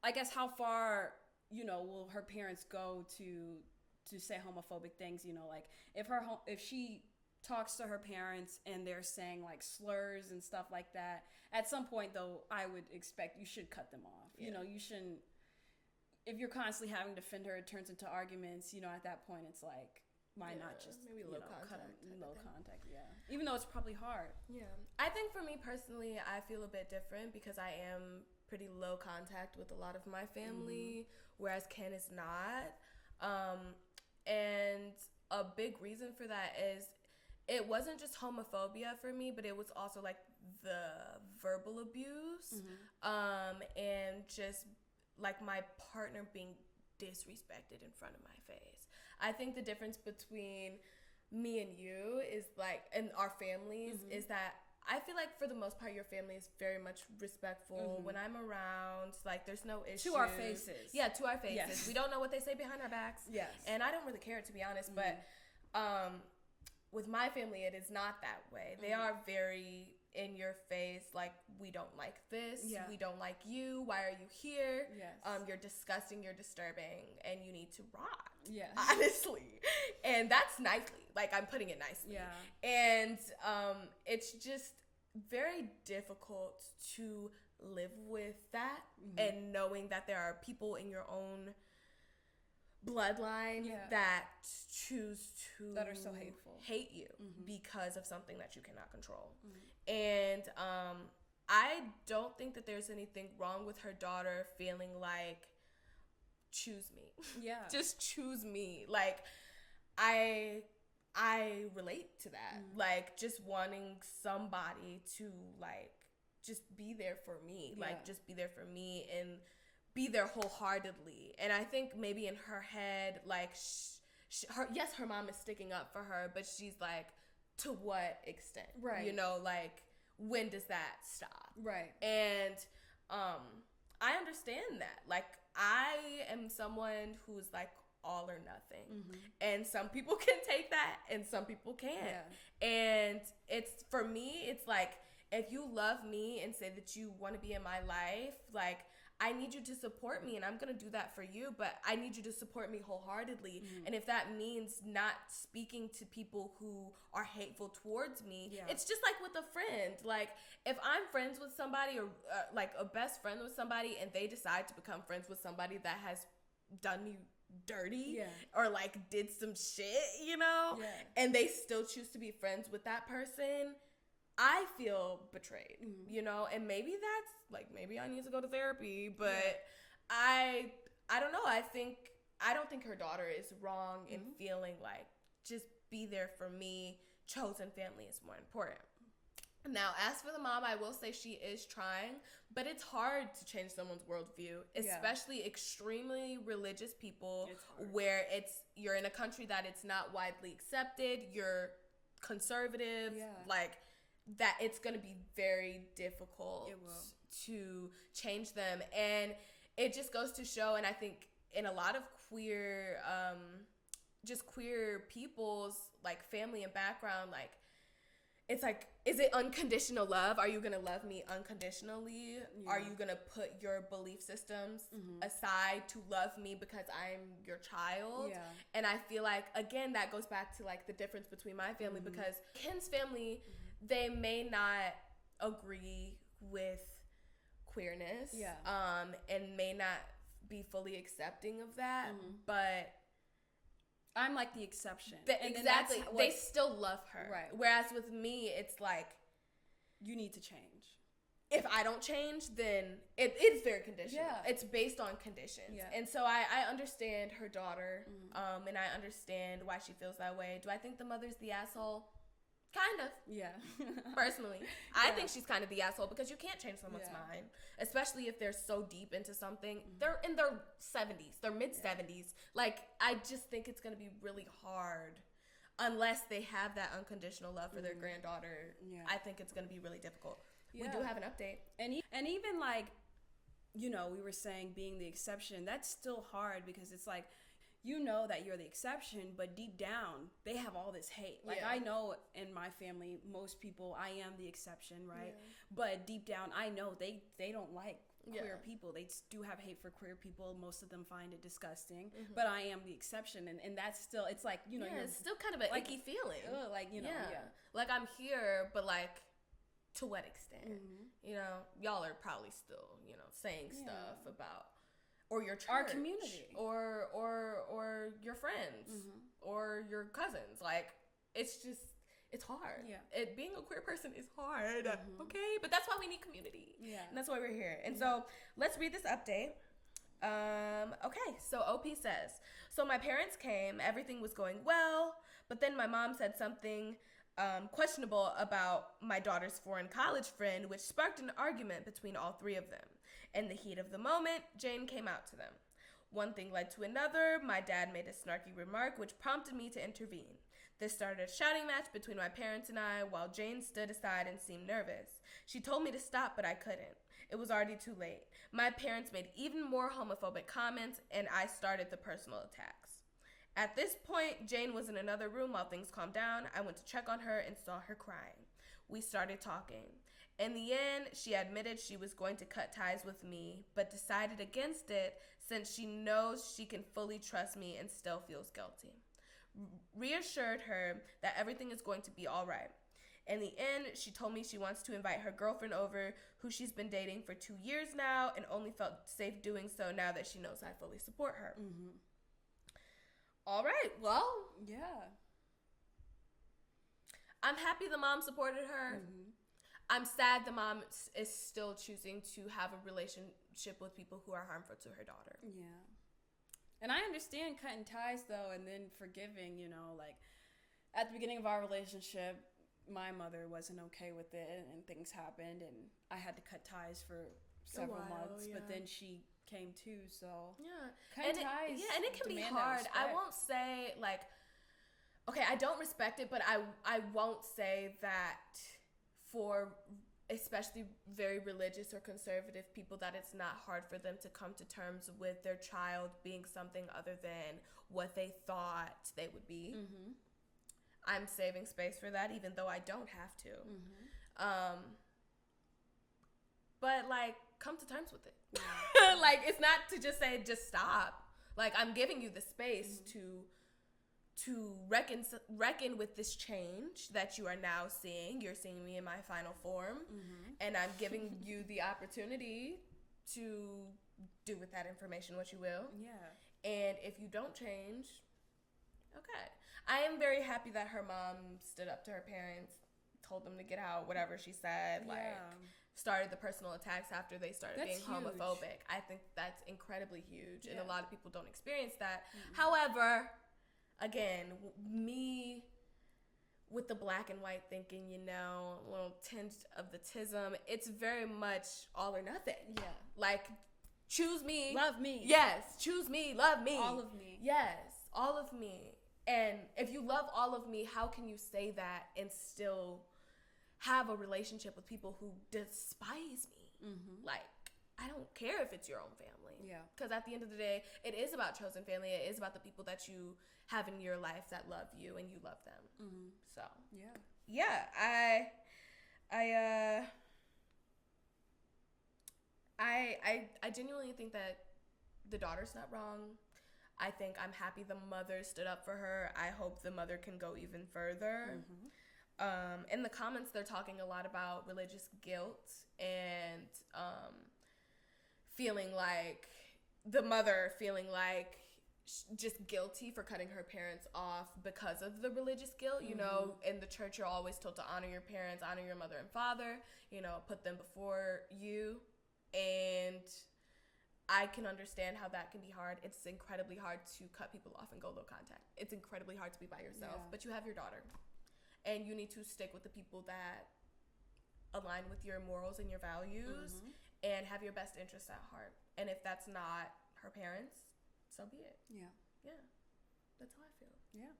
I guess how far, you know, will her parents go to say homophobic things, you know, like if she talks to her parents and they're saying like slurs and stuff like that, at some point though, I would expect you should cut them off. You know, you shouldn't, if you're constantly having to defend her, it turns into arguments, you know, at that point it's like, why not just maybe low contact, even though it's probably hard. I think for me personally, I feel a bit different because I am pretty low contact with a lot of my family, whereas Ken is not, and a big reason for that is it wasn't just homophobia for me, but it was also like the verbal abuse, and just like my partner being disrespected in front of my face. I think the difference between me and you is like, and our families, is that I feel like for the most part your family is very much respectful. When I'm around, like there's no issue. To our faces. Yeah, to our faces. Yes. We don't know what they say behind our backs. Yes. And I don't really care, to be honest, but with my family it is not that way. They are very in your face, like, we don't like this, we don't like you, why are you here? You're disgusting, you're disturbing, and you need to rot. Honestly. And that's nicely, like, I'm putting it nicely. And it's just very difficult to live with that, and knowing that there are people in your own bloodline that choose to, that are so hateful, hate you because of something that you cannot control. And I don't think that there's anything wrong with her daughter feeling like, choose me. Just choose me. Like, I relate to that. Like, just wanting somebody to, like, just be there for me. Like, just be there for me and be there wholeheartedly. And I think maybe in her head, like, her mom is sticking up for her, but she's like, to what extent? You know, like, when does that stop? And I understand that. Like, I am someone who's like all or nothing. And some people can take that and some people can't. And it's, for me, it's like, if you love me and say that you want to be in my life, like, I need you to support me, and I'm going to do that for you, but I need you to support me wholeheartedly. And if that means not speaking to people who are hateful towards me, it's just like with a friend. Like, if I'm friends with somebody, or like a best friend with somebody, and they decide to become friends with somebody that has done me dirty, or like did some shit, you know, and they still choose to be friends with that person, I feel betrayed, you know, and maybe that's, like, maybe I need to go to therapy, but I don't know. I don't think her daughter is wrong in feeling like, just be there for me. Chosen family is more important. Now, as for the mom, I will say she is trying, but it's hard to change someone's worldview, especially extremely religious people, where you're in a country that it's not widely accepted, you're conservative, like, that it's going to be very difficult to change them. And it just goes to show, and I think in a lot of queer, just queer people's, like, family and background, like, it's like, is it unconditional love? Are you going to love me unconditionally? Are you going to put your belief systems aside to love me because I'm your child? And I feel like, again, that goes back to, like, the difference between my family, because Ken's family, they may not agree with queerness, and may not be fully accepting of that, but I'm like the exception. Exactly. They still love her. Whereas with me, it's like, you need to change. If I don't change, then it's very conditional. It's based on conditions. And so I understand her daughter, and I understand why she feels that way. Do I think the mother's the asshole? Kind of. Yeah. Personally. I think she's kind of the asshole because you can't change someone's mind. Especially if they're so deep into something. They're in their 70s. They're mid-70s. Like, I just think it's going to be really hard. Unless they have that unconditional love for their granddaughter. Yeah. I think it's going to be really difficult. Yeah. We do have an update. And even, like, you know, we were saying being the exception. That's still hard because it's like, you know that you're the exception, but deep down, they have all this hate. Like, I know in my family, most people, I am the exception, right? Yeah. But deep down, I know they don't like queer people. They do have hate for queer people. Most of them find it disgusting. But I am the exception. And that's still, it's like, you know. Yeah, it's still kind of an like, icky feeling. Like, you know, Like, I'm here, but, like, to what extent? You know, y'all are probably still, you know, saying stuff about... Or your church, our community, or your friends, or your cousins. Like, it's hard. Yeah, being a queer person is hard. Okay, but that's why we need community. Yeah, and that's why we're here. And so let's read this update. Okay, so OP says, so my parents came, everything was going well, but then my mom said something questionable about my daughter's foreign college friend, which sparked an argument between all three of them. In the heat of the moment, Jane came out to them. One thing led to another. My dad made a snarky remark, which prompted me to intervene. This started a shouting match between my parents and I, while Jane stood aside and seemed nervous. She told me to stop, but I couldn't. It was already too late. My parents made even more homophobic comments, and I started the personal attacks. At this point, Jane was in another room while things calmed down. I went to check on her and saw her crying. We started talking. In the end, she admitted she was going to cut ties with me, but decided against it since she knows she can fully trust me and still feels guilty. Reassured her that everything is going to be all right. In the end, she told me she wants to invite her girlfriend over, who she's been dating for 2 years now, and only felt safe doing so now that she knows I fully support her. All right, well, yeah. I'm happy the mom supported her. I'm sad the mom is still choosing to have a relationship with people who are harmful to her daughter. Yeah. And I understand cutting ties, though, and then forgiving, you know, like, at the beginning of our relationship, my mother wasn't okay with it, and things happened, and I had to cut ties for several months, but then she came too, so... Yeah. Cutting ties... and it can be hard. I won't say, like... Okay, I don't respect it, but I won't say that... for especially very religious or conservative people that it's not hard for them to come to terms with their child being something other than what they thought they would be. I'm saving space for that even though I don't have to. But like, come to terms with it. Yeah. Like, it's not to just say just stop. Like, I'm giving you the space to reckon with this change that you are now seeing. You're seeing me in my final form, and I'm giving you the opportunity to do with that information what you will. Yeah. And if you don't change, okay. I am very happy that her mom stood up to her parents, told them to get out, whatever she said, like, started the personal attacks after they started being homophobic. I think that's incredibly huge, and a lot of people don't experience that. However... Again, me with the black and white thinking, you know, a little tinge of the tism, it's very much all or nothing. Yeah. Like, choose me. Love me. Yes. Choose me. Love me. All of me. Yes. All of me. And if you love all of me, how can you say that and still have a relationship with people who despise me? Like, I don't care if it's your own family. Yeah. Because at the end of the day, it is about chosen family. It is about the people that you have in your life that love you and you love them. So I genuinely think that the daughter's not wrong. I think I'm happy the mother stood up for her. I hope the mother can go even further. In the comments, they're talking a lot about religious guilt and feeling like the mother feeling like just guilty for cutting her parents off because of the religious guilt. You know, in the church, you're always told to honor your parents, honor your mother and father, you know, put them before you. And I can understand how that can be hard. It's incredibly hard to cut people off and go low contact. It's incredibly hard to be by yourself, but you have your daughter. and you need to stick with the people that align with your morals and your values, and have your best interests at heart. And if that's not her parents, so be it. Yeah. That's how I feel. Yeah.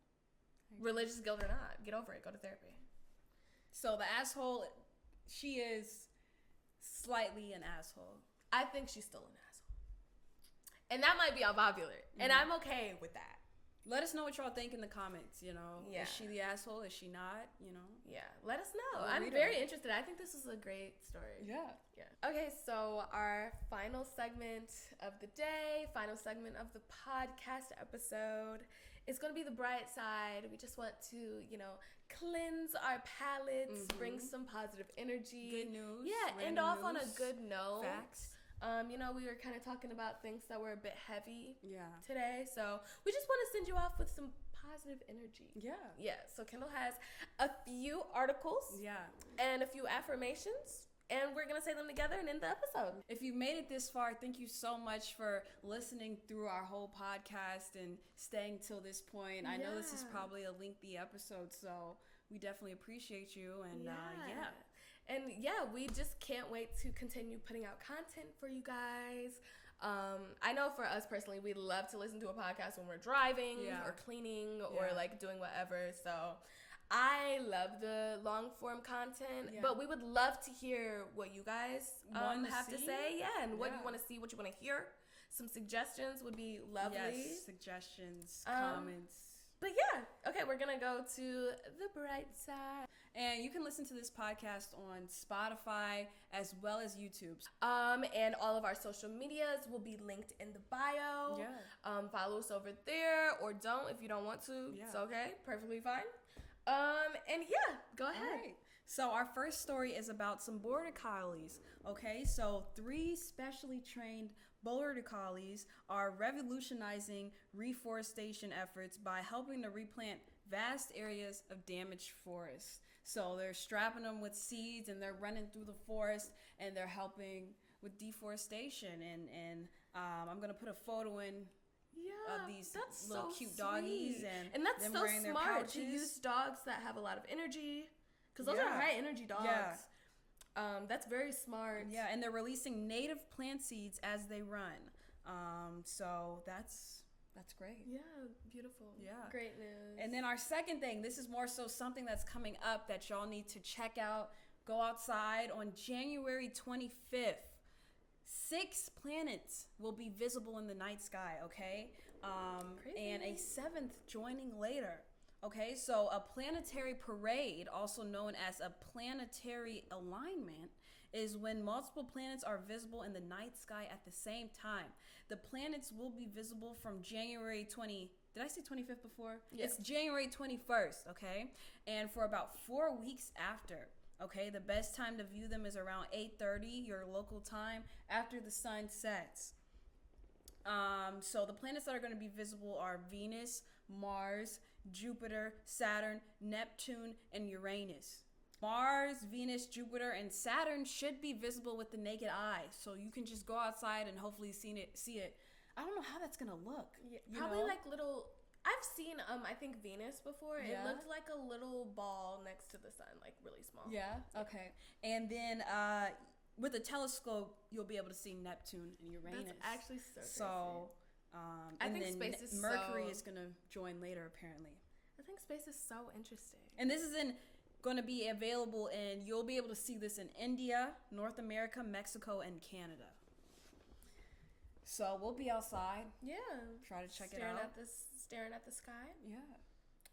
Religious guilt or not, get over it. Go to therapy. So the asshole, she is slightly an asshole. I think she's still an asshole. And that might be unpopular. And I'm okay with that. Let us know what y'all think in the comments, you know. Yeah. Is she the asshole? Is she not? You know? Yeah. Let us know. I'm very interested. I think this is a great story. Yeah. Okay, so our final segment of the day, final segment of the podcast episode is going to be the bright side. We just want to, you know, cleanse our palates, bring some positive energy. Good news. Yeah, end off on a good note. Facts. You know, we were kind of talking about things that were a bit heavy today. So we just want to send you off with some positive energy. Yeah. So Kendall has a few articles. And a few affirmations. And we're going to say them together and end the episode. If you made it this far, thank you so much for listening through our whole podcast and staying till this point. I know this is probably a lengthy episode, so we definitely appreciate you. And And we just can't wait to continue putting out content for you guys. I know for us personally, we love to listen to a podcast when we're driving or cleaning or like doing whatever. So I love the long form content, but we would love to hear what you guys have to say. And what you want to see, what you want to hear. Some suggestions would be lovely. Yes, suggestions, comments. But okay, we're going to go to the bright side. And you can listen to this podcast on Spotify as well as YouTube. And all of our social medias will be linked in the bio. Follow us over there, or don't if you don't want to. It's okay, perfectly fine. Go ahead. Right. So our first story is about some border collies. Okay, so 3 specially trained border collies are revolutionizing reforestation efforts by helping to replant vast areas of damaged forests. So they're strapping them with seeds and they're running through the forest and they're helping with deforestation. And I'm going to put a photo in of these little cute doggies. And that's so smart to use dogs that have a lot of energy, because those are high energy dogs. That's very smart. Yeah, and they're releasing native plant seeds as they run. So that's great. Yeah, beautiful. Yeah. Great news. And then our second thing, this is more so something that's coming up that y'all need to check out. Go outside on January 25th. 6 planets will be visible in the night sky, okay? And a 7th joining later. Okay, so a planetary parade, also known as a planetary alignment, is when multiple planets are visible in the night sky at the same time. The planets will be visible from January 20... Did I say 25th before? Yes. It's January 21st, okay? And for about 4 weeks after, okay? The best time to view them is around 8:30, your local time, after the sun sets. So the planets that are going to be visible are Venus, Mars, Jupiter, Saturn, Neptune, and Uranus. Mars, Venus, Jupiter, and Saturn should be visible with the naked eye. So you can just go outside and hopefully see it. I don't know how that's going to look. Yeah, probably like little... I've seen, I think, Venus before. It looked like a little ball next to the sun, like really small. Yeah? Okay. And then with a telescope, you'll be able to see Neptune and Uranus. That's actually so crazy. I think space is Mercury is going to join later, apparently. I think space is so interesting. And this is going to be available, and you'll be able to see this in India, North America, Mexico, and Canada. So we'll be outside. Yeah. Try to check it out. Staring at the sky. Yeah.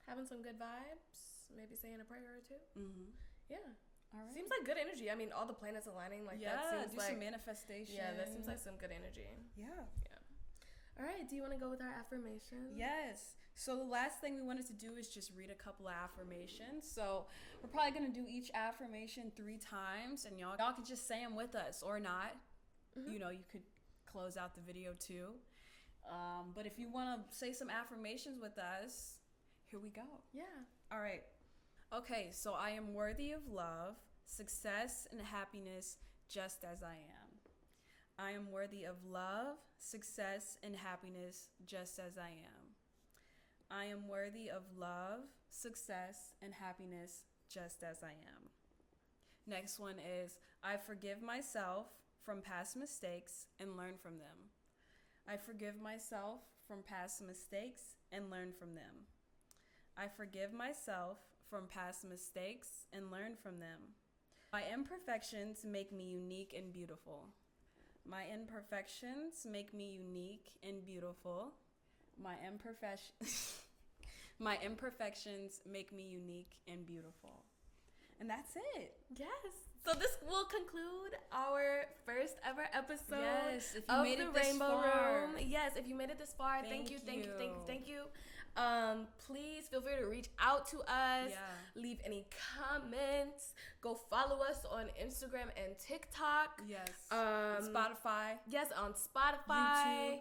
Having some good vibes. Maybe saying a prayer or two. Mm-hmm. Yeah. All right. Seems like good energy. I mean, all the planets aligning like that seems like... some manifestation. Yeah, that seems like some good energy. Yeah. All right, do you want to go with our affirmations? Yes. So the last thing we wanted to do is just read a couple of affirmations. So we're probably going to do each affirmation 3 times, and y'all can just say them with us or not. Mm-hmm. You know, you could close out the video too. But if you want to say some affirmations with us, here we go. Yeah. All right. Okay, so I am worthy of love, success, and happiness just as I am. I am worthy of love, success, and happiness just as I am. I am worthy of love, success, and happiness just as I am. Next one is, I forgive myself from past mistakes and learn from them. I forgive myself from past mistakes and learn from them. I forgive myself from past mistakes and learn from them. My imperfections make me unique and beautiful. My imperfections make me unique and beautiful. My imperfections make me unique and beautiful. And that's it. Yes. So this will conclude our first ever episode if you made it this Rainbow far. Room. Yes, if you made it this far, thank you. Please feel free to reach out to us. Yeah. Leave any comments. Go follow us on Instagram and TikTok. Yes. Spotify. Yes, on Spotify. YouTube.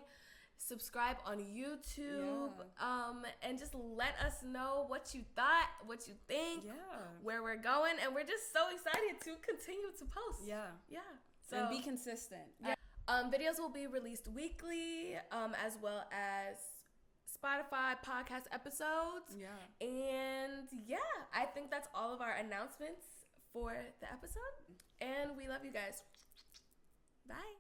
Subscribe on YouTube. And just let us know what you thought, what you think, where we're going, and we're just so excited to continue to post. Yeah. So and be consistent. Yeah. Videos will be released weekly, as well as Spotify podcast episodes. Yeah. And I think that's all of our announcements for the episode. And we love you guys. Bye.